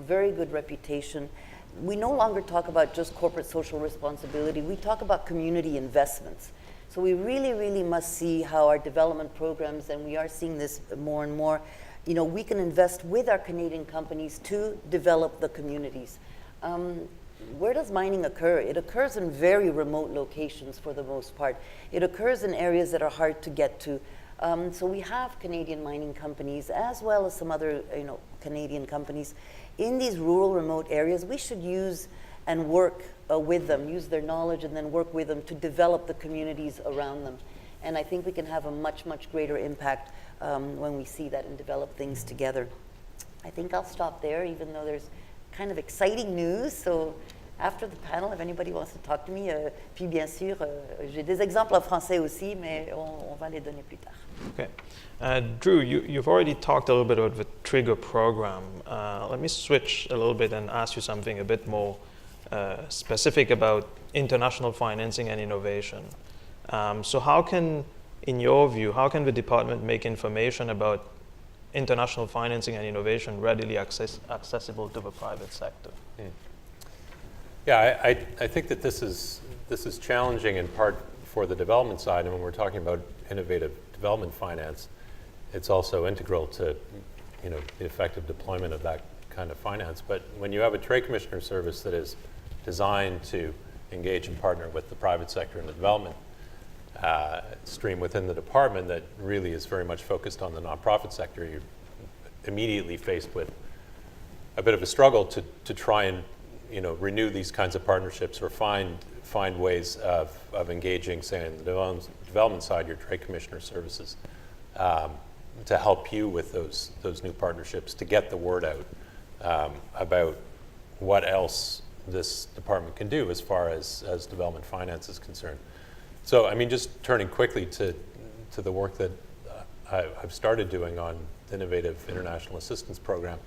very good reputation. We no longer talk about just corporate social responsibility. We talk about community investments. So we really, really must see how our development programs, and we are seeing this more and more, we can invest with our Canadian companies to develop the communities. Where does mining occur? It occurs in very remote locations for the most part. It occurs in areas that are hard to get to. So we have Canadian mining companies as well as some other Canadian companies in these rural remote areas. We should use and work with them, use their knowledge and then work with them to develop the communities around them. And I think we can have a much, much greater impact when we see that and develop things together. I think I'll stop there even though there's kind of exciting news. So after the panel, if anybody wants to talk to me, puis bien sûr, j'ai des exemples en français aussi, mais on va les donner plus tard. Okay. Drew, you've already talked a little bit about the Trigger program. Let me switch a little bit and ask you something a bit more specific about international financing and innovation. So how can, in your view, how can the department make information about international financing and innovation readily accessible to the private sector? Yeah, I think that this is challenging in part for the development side, and when we're talking about innovative development finance, it's also integral to the effective deployment of that kind of finance. But when you have a trade commissioner service that is designed to engage and partner with the private sector in the development stream within the department that really is very much focused on the nonprofit sector, you're immediately faced with a bit of a struggle to try and renew these kinds of partnerships or find ways of engaging, say, in the development side, your trade commissioner services, to help you with those new partnerships, to get the word out about what else this department can do as far as development finance is concerned. So, I mean, just turning quickly to the work that I've started doing on the Innovative International Assistance Program,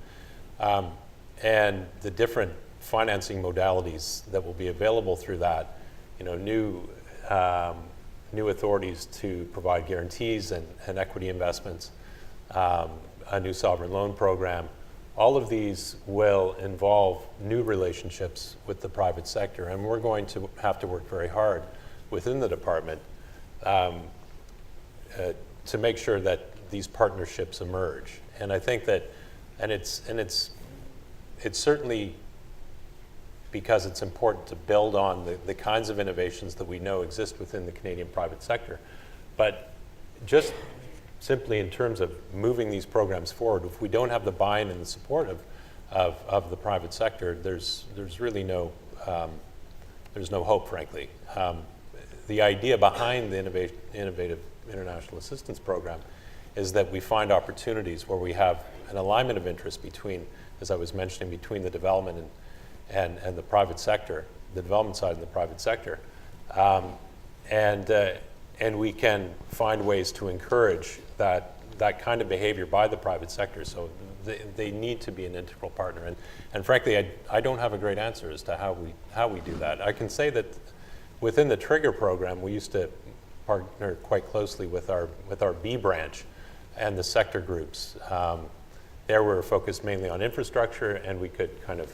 and the different financing modalities that will be available through that, new authorities to provide guarantees and equity investments, a new sovereign loan program. All of these will involve new relationships with the private sector, and we're going to have to work very hard within the department to make sure that these partnerships emerge. And I think that, it's certainly because it's important to build on the kinds of innovations that we know exist within the Canadian private sector. But just simply in terms of moving these programs forward, if we don't have the buy-in and the support of the private sector, there's really no hope, frankly. The idea behind the Innovative International Assistance Program is that we find opportunities where we have an alignment of interest between, as I was mentioning, between the development and the private sector, the development side and the private sector. And we can find ways to encourage that kind of behavior by the private sector. So they need to be an integral partner. And frankly, I don't have a great answer as to how we do that. I can say that within the Trigger program, we used to partner quite closely with our B branch and the sector groups. There we're focused mainly on infrastructure, and we could kind of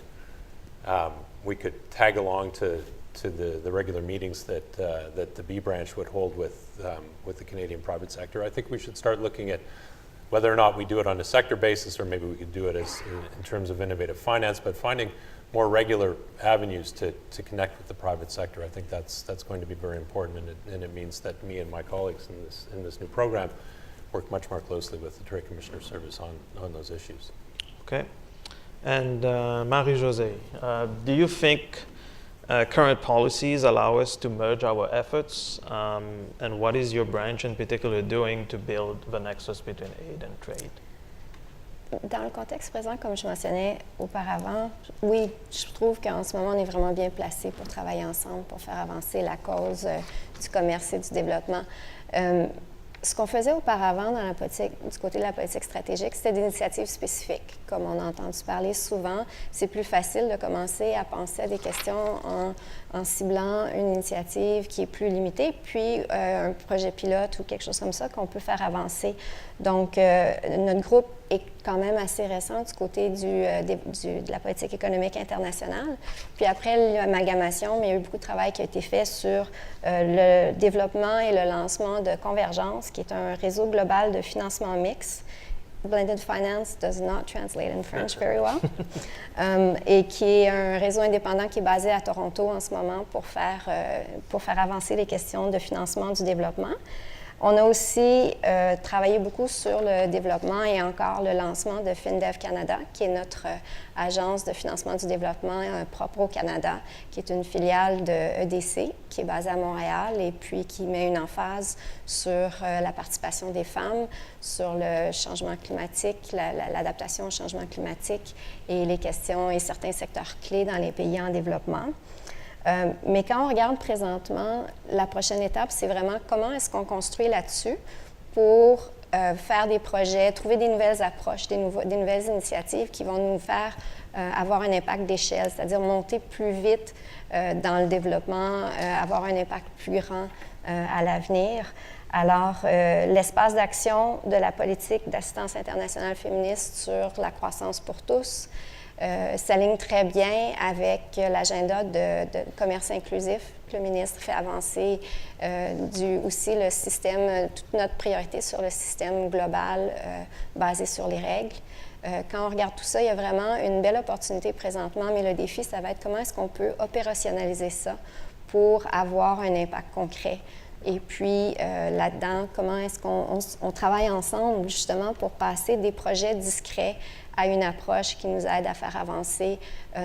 tag along to the regular meetings that the B branch would hold with the Canadian private sector. I think we should start looking at whether or not we do it on a sector basis, or maybe we could do it in terms of innovative finance, but finding more regular avenues to connect with the private sector. I think that's going to be very important, and it means that me and my colleagues in this new program work much more closely with the Trade Commissioner Service on those issues. Okay. And Marie-Josée, do you think current policies allow us to merge our efforts, and what is your branch in particular doing to build the nexus between aid and trade? Dans le contexte présent, comme je mentionnais auparavant, oui, je trouve qu'en ce moment, on est vraiment bien placé pour travailler ensemble, pour faire avancer la cause du commerce et du développement. Ce qu'on faisait auparavant dans la politique, du côté de la politique stratégique, c'était des initiatives spécifiques. Comme on a entendu parler souvent, c'est plus facile de commencer à penser à des questions en ciblant une initiative qui est plus limitée, puis un projet pilote ou quelque chose comme ça qu'on peut faire avancer. Donc, notre groupe est quand même assez récent du côté de la politique économique internationale. Puis après l'amalgamation, il y a eu beaucoup de travail qui a été fait sur le développement et le lancement de Convergence, qui est un réseau global de financement mixte. Blended Finance does not translate in French very well. Et qui est un réseau indépendant qui est basé à Toronto en ce moment pour faire avancer les questions de financement du développement. On a aussi travaillé beaucoup sur le développement et encore le lancement de FinDev Canada, qui est notre agence de financement du développement propre au Canada, qui est une filiale de EDC, qui est basée à Montréal et puis qui met une emphase sur la participation des femmes, sur le changement climatique, l'adaptation au changement climatique et les questions et certains secteurs clés dans les pays en développement. Mais quand on regarde présentement, la prochaine étape, c'est vraiment comment est-ce qu'on construit là-dessus pour faire des projets, trouver des nouvelles approches, des nouvelles initiatives qui vont nous faire avoir un impact d'échelle, c'est-à-dire monter plus vite dans le développement, avoir un impact plus grand à l'avenir. Alors, l'espace d'action de la politique d'assistance internationale féministe sur la croissance pour tous s'aligne très bien avec l'agenda de commerce inclusif que le ministre fait avancer, aussi le système, toute notre priorité sur le système global basé sur les règles. Quand on regarde tout ça, il y a vraiment une belle opportunité présentement, mais le défi, ça va être comment est-ce qu'on peut opérationnaliser ça pour avoir un impact concret. Et puis, là-dedans, comment est-ce qu'on travaille ensemble, justement, pour passer des projets discrets à une approche qui nous aide à faire avancer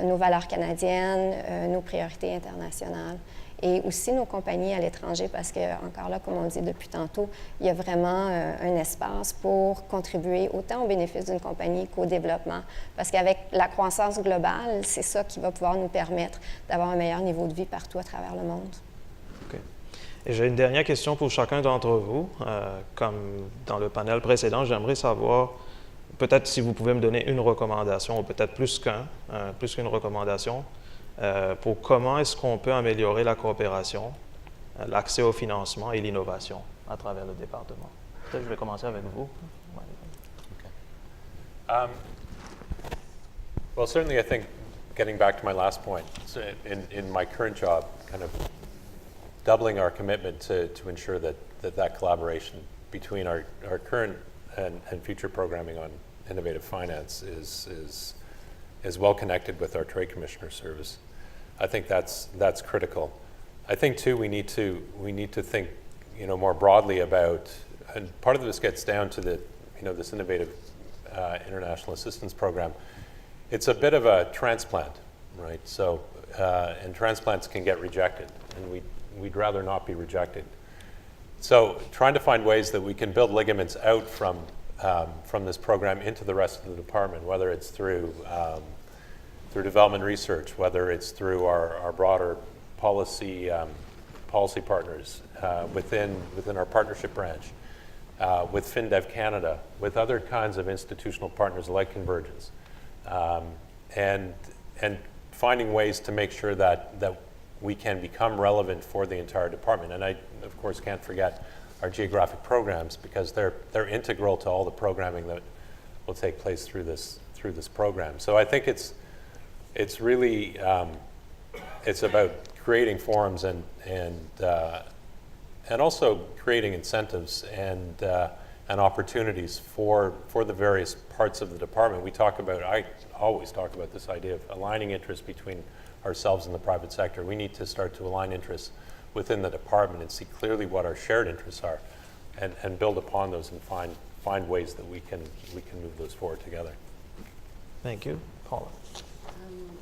nos valeurs canadiennes, nos priorités internationales et aussi nos compagnies à l'étranger parce que, encore là, comme on dit depuis tantôt, il y a vraiment un espace pour contribuer autant au bénéfice d'une compagnie qu'au développement. Parce qu'avec la croissance globale, c'est ça qui va pouvoir nous permettre d'avoir un meilleur niveau de vie partout à travers le monde. Okay. Et j'ai une dernière question pour chacun d'entre vous. Comme dans le panel précédent, j'aimerais savoir, peut-être si vous pouvez me donner une recommandation, ou peut-être plus qu'une recommandation, pour comment est-ce qu'on peut améliorer la coopération, l'accès au financement et l'innovation à travers le département. Peut-être que je vais commencer avec vous. Well, certainly I think, getting back to my last point, so in my current job, kind of doubling our commitment to ensure that collaboration between our current and future programming on innovative finance is well connected with our Trade Commissioner service. I think that's critical. I think too we need to think more broadly about, and part of this gets down to this innovative international assistance program. It's a bit of a transplant, right? So, and transplants can get rejected, and we'd rather not be rejected. So, trying to find ways that we can build ligaments out from this program into the rest of the department, whether it's through development research, whether it's through our broader policy partners within our partnership branch, with FinDev Canada, with other kinds of institutional partners like Convergence. And finding ways to make sure that we can become relevant for the entire department. And I, of course, can't forget our geographic programs, because they're integral to all the programming that will take place through this program. So I think it's really it's about creating forums and also creating incentives and opportunities for the various parts of the department. I always talk about this idea of aligning interests between ourselves and the private sector. We need to start to align interests within the department and see clearly what our shared interests are, and build upon those and find ways that we can move those forward together. Thank you. Paula.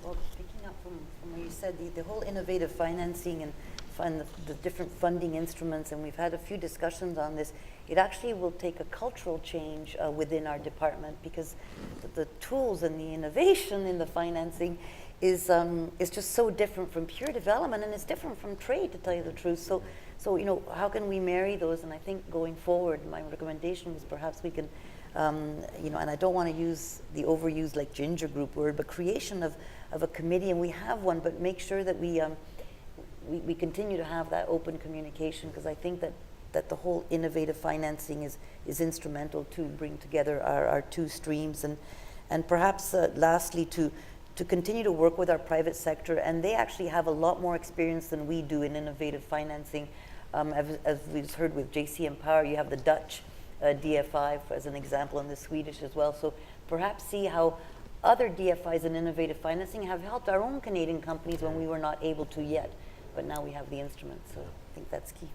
Well, picking up from what you said, the whole innovative financing and the different funding instruments, and we've had a few discussions on this, it actually will take a cultural change within our department, because the tools and the innovation in the financing is just so different from pure development, and it's different from trade, to tell you the truth. So how can we marry those? And I think going forward, my recommendation was perhaps we can, and I don't want to use the overused like ginger group word, but creation of a committee, and we have one, but make sure that we continue to have that open communication, because I think that the whole innovative financing is instrumental to bring together our two streams, and perhaps lastly to continue to work with our private sector, and they actually have a lot more experience than we do in innovative financing. As we've heard with JCM Power, you have the Dutch DFI as an example, and the Swedish as well. So perhaps see how other DFIs in innovative financing have helped our own Canadian companies when we were not able to yet, but now we have the instruments. So I think that's key.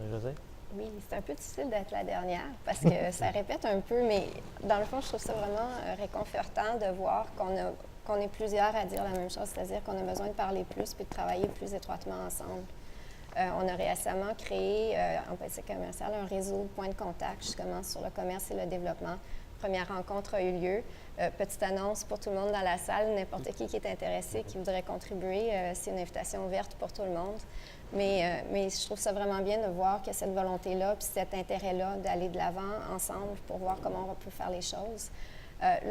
José? Oui, c'est un peu difficile d'être la dernière parce que ça répète un peu, mais dans le fond, je trouve ça vraiment réconfortant de voir qu'on est plusieurs à dire la même chose, c'est-à-dire qu'on a besoin de parler plus puis de travailler plus étroitement ensemble. On a récemment créé en politique commerciale un réseau point de contact justement sur le commerce et le développement. Première rencontre a eu lieu. Petite annonce pour tout le monde dans la salle, n'importe qui est intéressé, qui voudrait contribuer, c'est une invitation ouverte pour tout le monde. Mais je trouve ça vraiment bien de voir que cette volonté-là, puis cet intérêt-là d'aller de l'avant ensemble pour voir comment on peut faire les choses.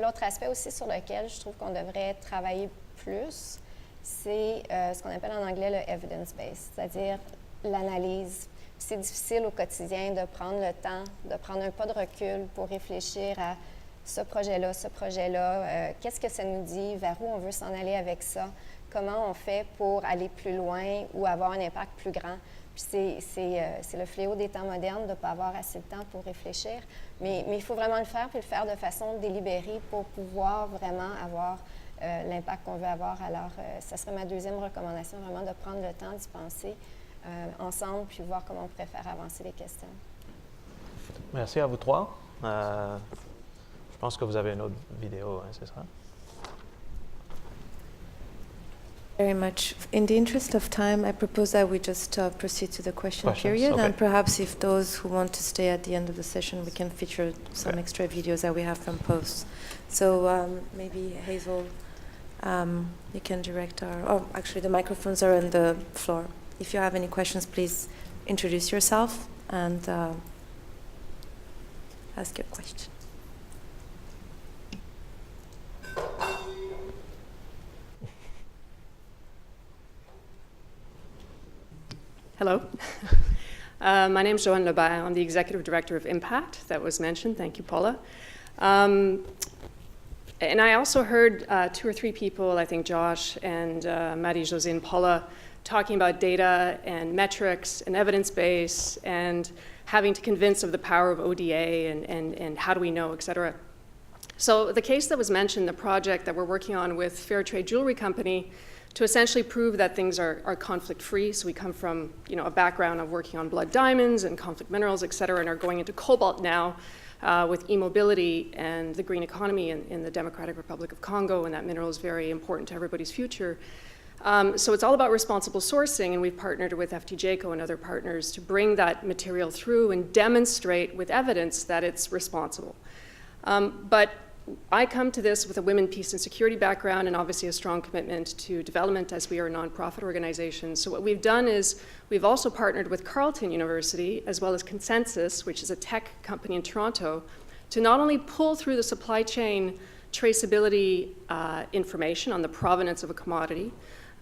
L'autre aspect aussi sur lequel je trouve qu'on devrait travailler plus, c'est ce qu'on appelle en anglais le evidence-based, c'est-à-dire l'analyse. C'est difficile au quotidien de prendre le temps, de prendre un pas de recul pour réfléchir à ce projet-là, qu'est-ce que ça nous dit, vers où on veut s'en aller avec ça, comment on fait pour aller plus loin ou avoir un impact plus grand. Puis c'est le fléau des temps modernes de ne pas avoir assez de temps pour réfléchir, mais il faut vraiment le faire, puis le faire de façon délibérée pour pouvoir vraiment avoir l'impact qu'on veut avoir. Alors, ça serait ma deuxième recommandation, vraiment de prendre le temps d'y penser ensemble, puis voir comment on pourrait faire avancer les questions. Merci à vous trois. Je pense que vous avez une autre vidéo, hein, c'est ça? Very much. In the interest of time, I propose that we just proceed to the question period, okay. And perhaps if those who want to stay at the end of the session, we can feature some extra videos that we have from posts. So maybe Hazel, you can direct our. Oh, actually, the microphones are on the floor. if you have any questions, please introduce yourself and ask your question. Hello. My name is Joanne Lebert. I'm the Executive Director of Impact that was mentioned. Thank you, Paula. And I also heard 2 or 3 people, I think Josh and Marie-Josée and Paula, talking about data and metrics and evidence base and having to convince of the power of ODA and how do we know, et cetera. So the case that was mentioned, the project that we're working on with Fair Trade Jewelry Company, to essentially prove that things are conflict-free. So we come from a background of working on blood diamonds and conflict minerals, et cetera, and are going into cobalt now with e-mobility and the green economy in the Democratic Republic of Congo, and that mineral is very important to everybody's future. So it's all about responsible sourcing, and we've partnered with FTJCO and other partners to bring that material through and demonstrate with evidence that it's responsible. But I come to this with a women, peace, and security background and obviously a strong commitment to development as we are a nonprofit organization. So what we've done is we've also partnered with Carleton University as well as Consensus, which is a tech company in Toronto, to not only pull through the supply chain traceability information on the provenance of a commodity,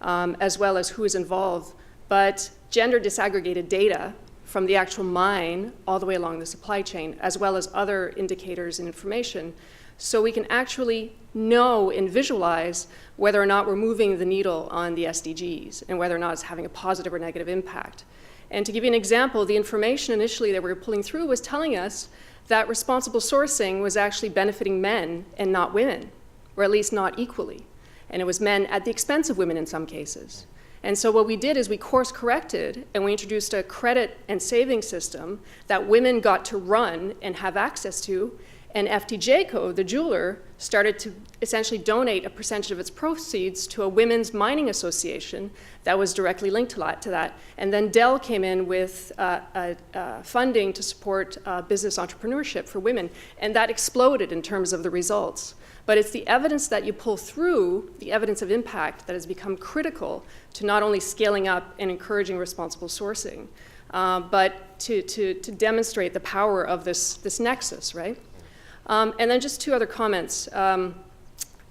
as well as who is involved, but gender disaggregated data from the actual mine all the way along the supply chain, as well as other indicators and information, so we can actually know and visualize whether or not we're moving the needle on the SDGs and whether or not it's having a positive or negative impact. And to give you an example, the information initially that we were pulling through was telling us that responsible sourcing was actually benefiting men and not women, or at least not equally. And it was men at the expense of women in some cases. And so what we did is we course corrected and we introduced a credit and saving system that women got to run and have access to. And FTJCO, the jeweler, started to essentially donate a percentage of its proceeds to a women's mining association that was directly linked to that. And then Dell came in with funding to support business entrepreneurship for women. And that exploded in terms of the results. But it's the evidence that you pull through, the evidence of impact, that has become critical to not only scaling up and encouraging responsible sourcing, but to demonstrate the power of this nexus, right? And then just 2 other comments.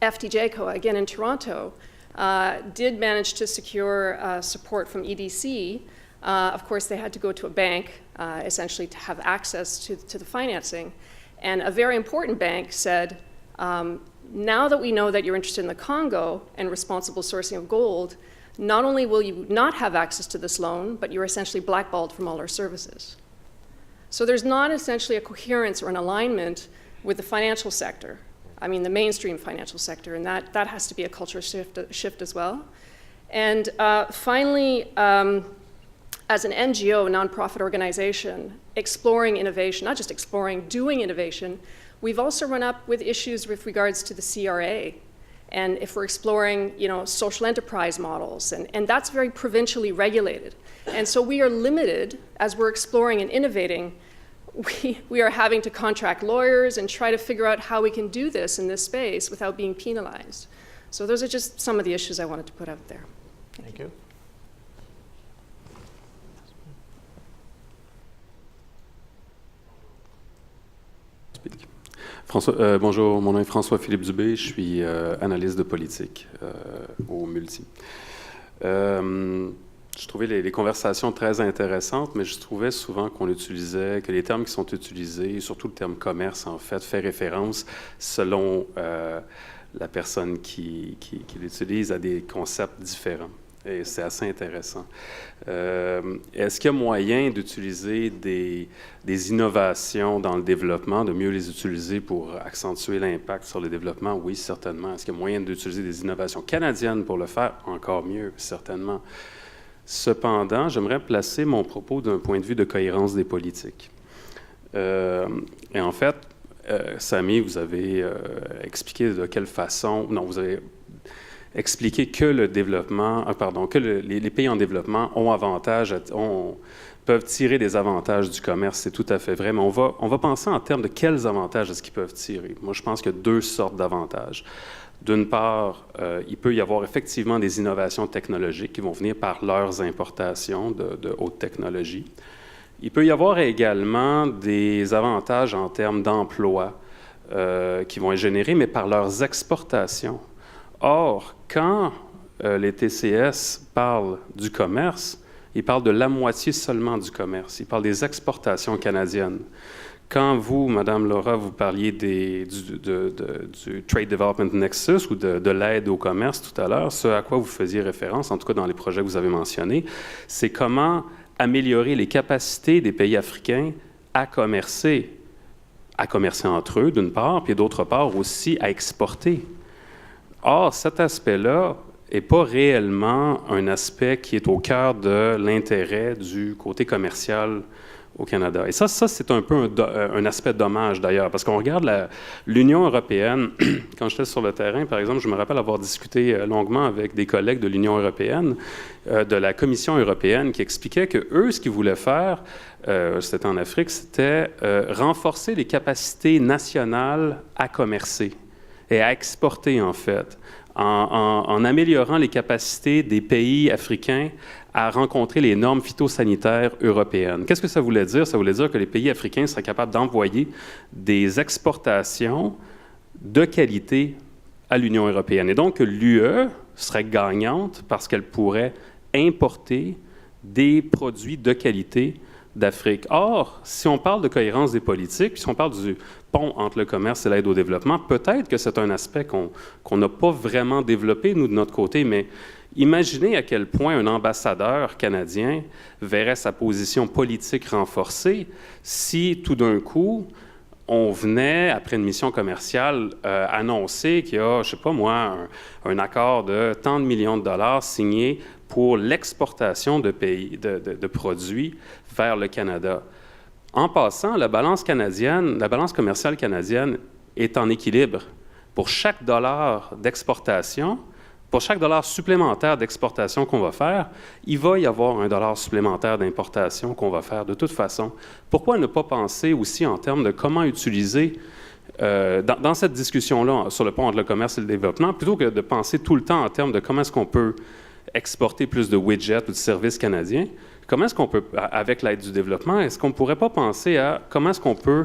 FTJCO, again in Toronto, did manage to secure support from EDC. Of course, they had to go to a bank, essentially, to have access to the financing. And a very important bank said, now that we know that you're interested in the Congo and responsible sourcing of gold, not only will you not have access to this loan, but you're essentially blackballed from all our services. So there's not essentially a coherence or an alignment with the financial sector, I mean the mainstream financial sector, and that has to be a culture shift as well. And finally, as an NGO, nonprofit organization, exploring innovation, not just exploring, doing innovation, we've also run up with issues with regards to the CRA. And if we're exploring, social enterprise models, and that's very provincially regulated. And so we are limited, as we're exploring and innovating, we are having to contract lawyers and try to figure out how we can do this in this space without being penalized. So those are just some of the issues I wanted to put out there. Thank you. Bonjour, mon nom est François-Philippe Dubé, je suis analyste de politique au Multi. Je trouvais les conversations très intéressantes, mais je trouvais souvent que les termes qui sont utilisés, surtout le terme commerce, en fait référence, selon la personne qui l'utilise, à des concepts différents. Et c'est assez intéressant. Est-ce qu'il y a moyen d'utiliser des innovations dans le développement, de mieux les utiliser pour accentuer l'impact sur le développement? Oui, certainement. Est-ce qu'il y a moyen d'utiliser des innovations canadiennes pour le faire? Encore mieux, certainement. Cependant, j'aimerais placer mon propos d'un point de vue de cohérence des politiques. Et en fait, Samy, vous avez expliqué de quelle façon... Non, vous avez expliquer que le développement, que les pays en développement peuvent tirer des avantages du commerce, c'est tout à fait vrai, mais on va penser en termes de quels avantages est-ce qu'ils peuvent tirer. Moi, je pense qu'il y a deux sortes d'avantages. D'une part, il peut y avoir effectivement des innovations technologiques qui vont venir par leurs importations de haute technologie. Il peut y avoir également des avantages en termes d'emploi qui vont être générés, mais par leurs exportations. Or, quand les TCS parlent du commerce, ils parlent de la moitié seulement du commerce. Ils parlent des exportations canadiennes. Quand vous, Madame Laura, vous parliez du Trade Development Nexus ou de l'aide au commerce tout à l'heure, ce à quoi vous faisiez référence, en tout cas dans les projets que vous avez mentionnés, c'est comment améliorer les capacités des pays africains à commercer entre eux, d'une part, puis d'autre part aussi à exporter. Or, cet aspect-là n'est pas réellement un aspect qui est au cœur de l'intérêt du côté commercial au Canada. Et ça c'est un peu un aspect dommage d'ailleurs, parce qu'on regarde l'Union européenne, quand j'étais sur le terrain, par exemple, je me rappelle avoir discuté longuement avec des collègues de l'Union européenne, de la Commission européenne, qui expliquaient qu'eux, ce qu'ils voulaient faire, c'était en Afrique, c'était renforcer les capacités nationales à commercer et à exporter, en fait, en améliorant les capacités des pays africains à rencontrer les normes phytosanitaires européennes. Qu'est-ce que ça voulait dire? Ça voulait dire que les pays africains seraient capables d'envoyer des exportations de qualité à l'Union européenne. Et donc, que l'UE serait gagnante parce qu'elle pourrait importer des produits de qualité d'Afrique. Or, si on parle de cohérence des politiques, si on parle du pont entre le commerce et l'aide au développement, peut-être que c'est un aspect qu'on n'a pas vraiment développé, nous, de notre côté, mais imaginez à quel point un ambassadeur canadien verrait sa position politique renforcée si, tout d'un coup, on venait, après une mission commerciale, annoncer qu'il y a, je ne sais pas moi, un accord de tant de millions de dollars signé pour l'exportation de produits vers le Canada. En passant, la balance commerciale canadienne est en équilibre. Pour chaque dollar d'exportation, pour chaque dollar supplémentaire d'exportation qu'on va faire, il va y avoir un dollar supplémentaire d'importation qu'on va faire de toute façon. Pourquoi ne pas penser aussi en termes de comment utiliser, dans cette discussion-là sur le pont entre le commerce et le développement, plutôt que de penser tout le temps en termes de comment est-ce qu'on peut exporter plus de widgets ou de services canadiens, comment est-ce qu'on peut, avec l'aide du développement, est-ce qu'on ne pourrait pas penser à comment est-ce qu'on peut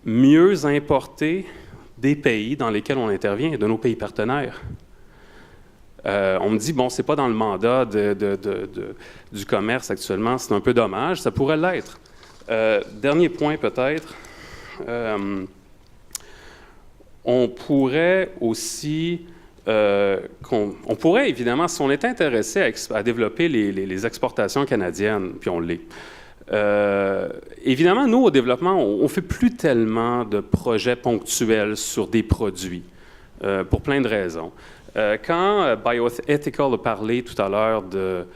mieux importer des pays dans lesquels on intervient, de nos pays partenaires? On me dit, bon, c'est pas dans le mandat du commerce actuellement, c'est un peu dommage, ça pourrait l'être. Dernier point peut-être, on pourrait aussi, on pourrait évidemment, si on est intéressé à développer les exportations canadiennes, puis on l'est, évidemment, nous, au développement, on ne fait plus tellement de projets ponctuels sur des produits, pour plein de raisons. Quand bioLytical a parlé tout à l'heure de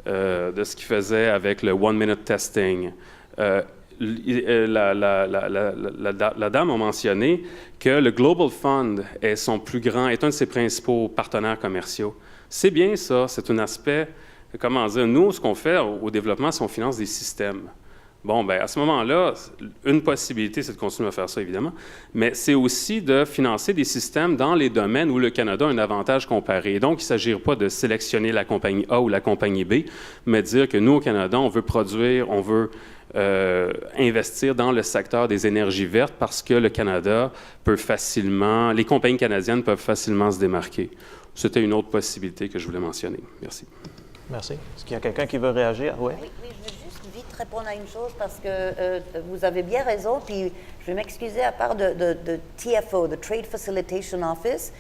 ce qu'il faisait avec le one-minute testing, la dame a mentionné que le Global Fund est un de ses principaux partenaires commerciaux. C'est bien ça, c'est un aspect, comment dire, nous, ce qu'on fait au développement, c'est qu'on finance des systèmes. Bon, bien, à ce moment-là, une possibilité, c'est de continuer à faire ça, évidemment, mais c'est aussi de financer des systèmes dans les domaines où le Canada a un avantage comparé. Donc, il ne s'agirait pas de sélectionner la compagnie A ou la compagnie B, mais de dire que nous, au Canada, on veut produire, on veut investir dans le secteur des énergies vertes parce que le Canada peut facilement, les compagnies canadiennes peuvent facilement se démarquer. C'était une autre possibilité que je voulais mentionner. Merci. Merci. Est-ce qu'il y a quelqu'un qui veut réagir? Oui. Oui, je veux juste vite répondre à une chose parce que vous avez bien raison, puis je vais m'excuser à part de TFO, de Trade Facilitation Office.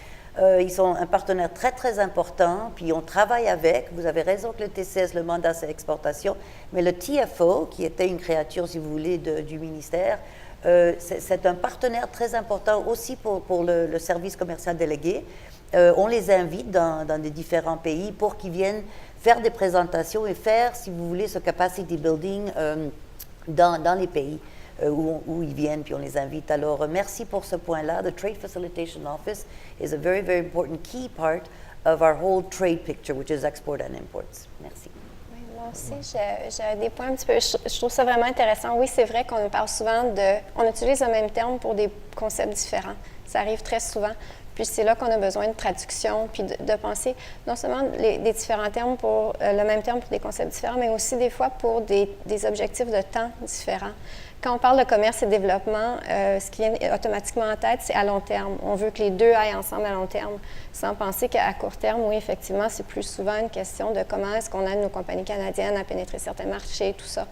Ils sont un partenaire très, très important, puis on travaille avec. Vous avez raison que le TCS, le mandat, c'est exportation, mais le TFO, qui était une créature, si vous voulez, du ministère, c'est un partenaire très important aussi pour le service commercial délégué. On les invite dans des différents pays pour qu'ils viennent faire des présentations et faire, si vous voulez, ce capacity building dans les pays où ils viennent, puis on les invite. Alors, merci pour ce point-là. The Trade Facilitation Office is a very, very important key part of our whole trade picture, which is export and imports. Merci. Oui, moi aussi, j'ai des points un petit peu. Je trouve ça vraiment intéressant. Oui, c'est vrai qu'on parle souvent de. On utilise le même terme pour des concepts différents. Ça arrive très souvent. Puis c'est là qu'on a besoin de traduction, puis de penser non seulement des différents termes pour le même terme pour des concepts différents, mais aussi des fois pour des objectifs de temps différents. Quand on parle de commerce et développement, ce qui vient automatiquement en tête, c'est à long terme. On veut que les deux aillent ensemble à long terme, sans penser qu'à court terme, oui, effectivement, c'est plus souvent une question de comment est-ce qu'on aide nos compagnies canadiennes à pénétrer certains marchés, tout ça.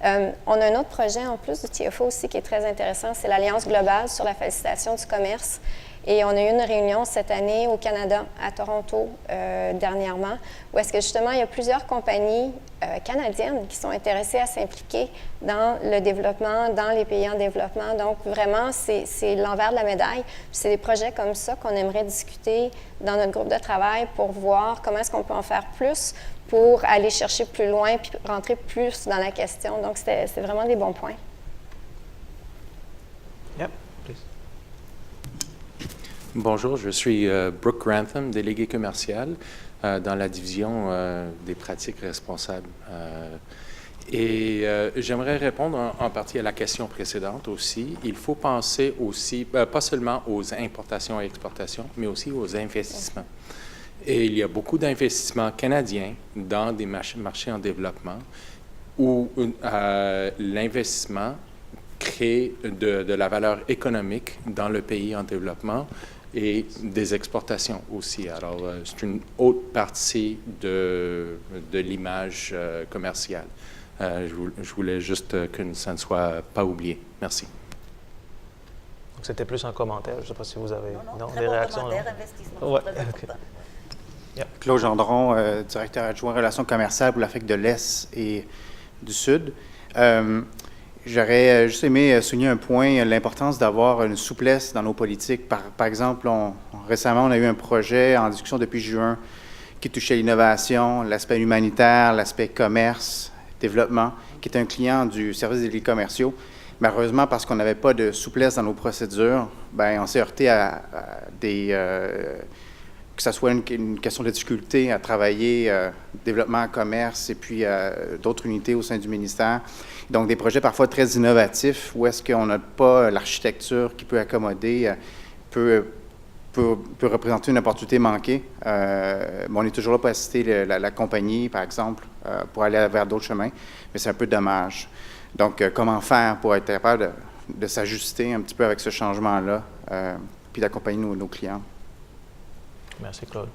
On a un autre projet en plus du TFO aussi qui est très intéressant, c'est l'Alliance globale sur la facilitation du commerce. Et on a eu une réunion cette année au Canada, à Toronto, dernièrement, où est-ce que justement il y a plusieurs compagnies canadiennes qui sont intéressées à s'impliquer dans le développement, dans les pays en développement. Donc vraiment, c'est l'envers de la médaille. C'est des projets comme ça qu'on aimerait discuter dans notre groupe de travail pour voir comment est-ce qu'on peut en faire plus pour aller chercher plus loin puis rentrer plus dans la question. Donc c'est vraiment des bons points. Yep, please. Bonjour, je suis Brooke Grantham, délégué commercial dans la division des pratiques responsables. J'aimerais répondre en partie à la question précédente aussi. Il faut penser aussi, pas seulement aux importations et exportations, mais aussi aux investissements. Et il y a beaucoup d'investissements canadiens dans des marchés en développement où l'investissement crée de la valeur économique dans le pays en développement et des exportations aussi. Alors, c'est une autre partie de l'image commerciale. Je voulais juste que ça ne soit pas oublié. Merci. Donc, c'était plus un commentaire. Je ne sais pas si vous avez Très des bon réactions. commentaire, investissement, Ouais. très important. Yeah. Claude Gendron, directeur adjoint relations commerciales pour l'Afrique de l'Est et du Sud. J'aurais juste aimé souligner un point, l'importance d'avoir une souplesse dans nos politiques. Par exemple, récemment, on a eu un projet en discussion depuis juin qui touchait l'innovation, l'aspect humanitaire, l'aspect commerce, développement, qui est un client du service des délégués commerciaux. Malheureusement, parce qu'on n'avait pas de souplesse dans nos procédures, on s'est heurté à des... que ce soit une question de difficulté à travailler développement, commerce et puis d'autres unités au sein du ministère. Donc, des projets parfois très innovatifs où est-ce qu'on n'a pas l'architecture qui peut accommoder, peut représenter une opportunité manquée. Mais on est toujours là pour assister la compagnie, par exemple, pour aller vers d'autres chemins, mais c'est un peu dommage. Donc, comment faire pour être capable de s'ajuster un petit peu avec ce changement-là, puis d'accompagner nos clients? Merci, Claude.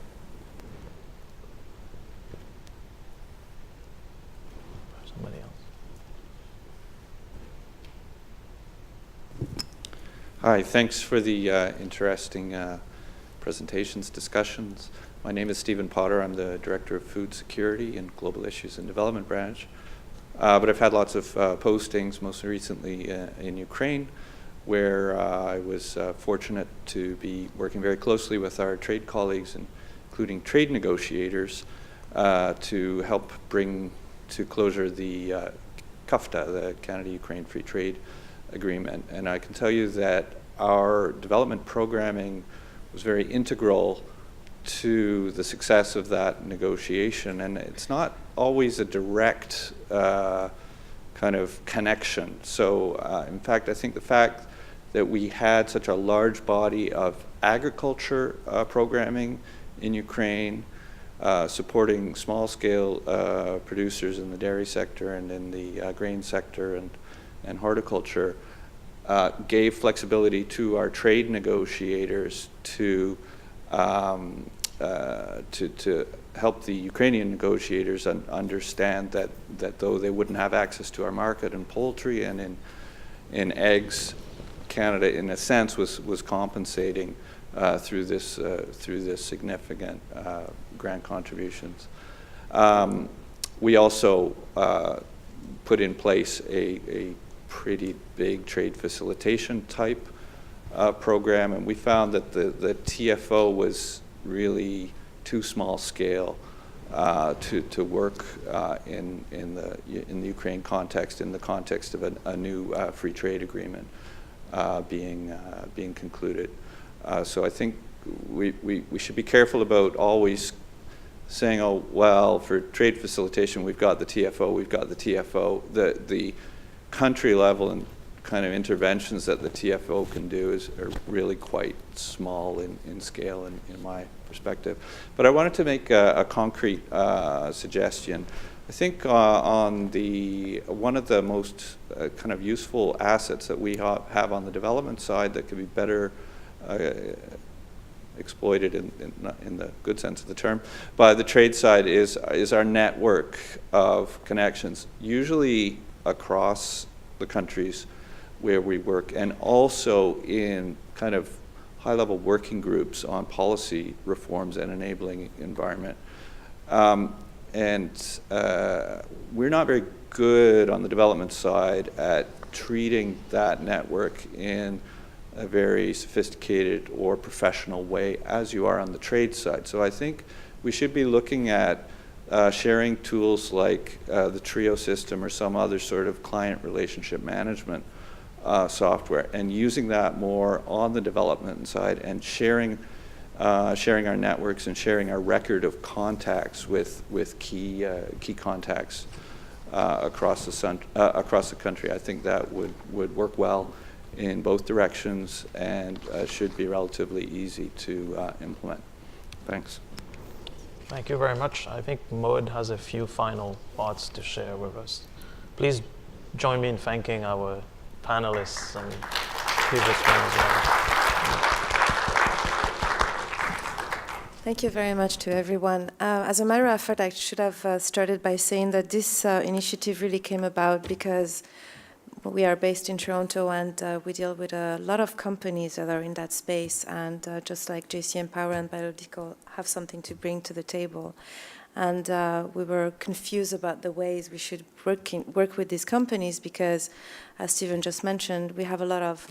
Somebody else. Hi, thanks for the interesting presentations, discussions. My name is Stephen Potter. I'm the Director of Food Security and Global Issues and Development Branch. But I've had lots of postings, most recently in Ukraine, where I was fortunate to be working very closely with our trade colleagues, including trade negotiators, to help bring to closure the CUFTA, the Canada-Ukraine Free Trade Agreement. And I can tell you that our development programming was very integral to the success of that negotiation. And it's not always a direct kind of connection. So in fact, I think the fact that we had such a large body of agriculture programming in Ukraine, supporting small-scale producers in the dairy sector and in the grain sector and horticulture, gave flexibility to our trade negotiators to help the Ukrainian negotiators understand that though they wouldn't have access to our market in poultry and in eggs, Canada, in a sense, was compensating through this significant grant contributions. We also put in place a pretty big trade facilitation type program, and we found that the TFO was really too small scale to work in the Ukraine context, in the context of a new free trade agreement being concluded. So I think we should be careful about always saying, oh, well, for trade facilitation, we've got the TFO, we've got the TFO. The country level and kind of interventions that the TFO can do are really quite small in scale in my perspective. But I wanted to make a concrete suggestion. I think on one of the most kind of useful assets that we have on the development side that could be better exploited in the good sense of the term by the trade side is our network of connections, usually across the countries where we work, and also in kind of high-level working groups on policy reforms and enabling environment. We're not very good on the development side at treating that network in a very sophisticated or professional way as you are on the trade side. So I think we should be looking at sharing tools like the TRIO system or some other sort of client relationship management software, and using that more on the development side, and sharing our networks and sharing our record of contacts with key contacts across the country. I think that would work well in both directions and should be relatively easy to implement. Thanks. Thank you very much. I think Maud has a few final thoughts to share with us. Please join me in thanking our panelists and previous ones as well. Thank you very much to everyone. As a matter of fact, I should have started by saying that this initiative really came about because we are based in Toronto, and we deal with a lot of companies that are in that space, and just like JCM Power and bioLytical have something to bring to the table. And we were confused about the ways we should work with these companies because, as Stephen just mentioned, we have a lot of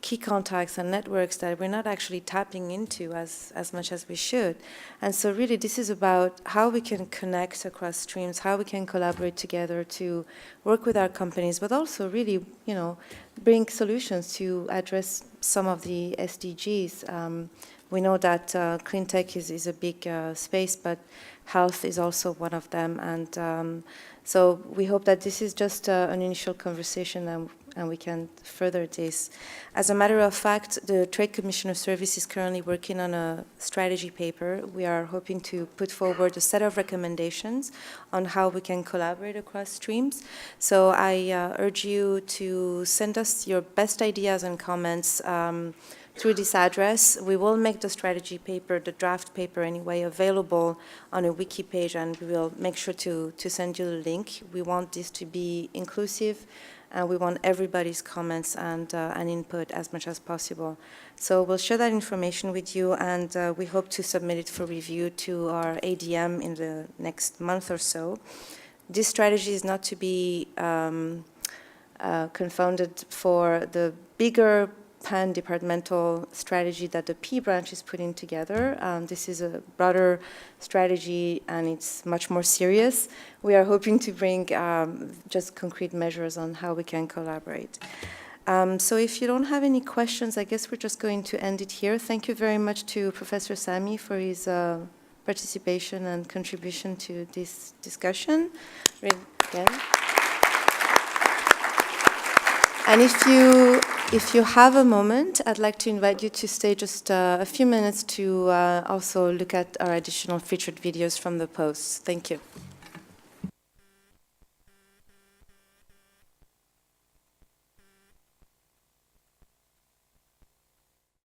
key contacts and networks that we're not actually tapping into as much as we should. And so really this is about how we can connect across streams, how we can collaborate together to work with our companies, but also really, bring solutions to address some of the SDGs. We know that cleantech is a big space, but health is also one of them. And so we hope that this is just an initial conversation, and we can further this. As a matter of fact, the Trade Commissioner Service is currently working on a strategy paper. We are hoping to put forward a set of recommendations on how we can collaborate across streams. So I urge you to send us your best ideas and comments through this address. We will make the strategy paper, the draft paper anyway, available on a wiki page, and we will make sure to send you the link. We want this to be inclusive, and we want everybody's comments and input as much as possible. So we'll share that information with you, and we hope to submit it for review to our ADM in the next month or so. This strategy is not to be confounded for the bigger pan-departmental strategy that the P branch is putting together. This is a broader strategy, and it's much more serious. We are hoping to bring just concrete measures on how we can collaborate. So if you don't have any questions, I guess we're just going to end it here. Thank you very much to Professor Sami for his participation and contribution to this discussion. Again. And if you have a moment, I'd like to invite you to stay just a few minutes to also look at our additional featured videos from the posts. Thank you.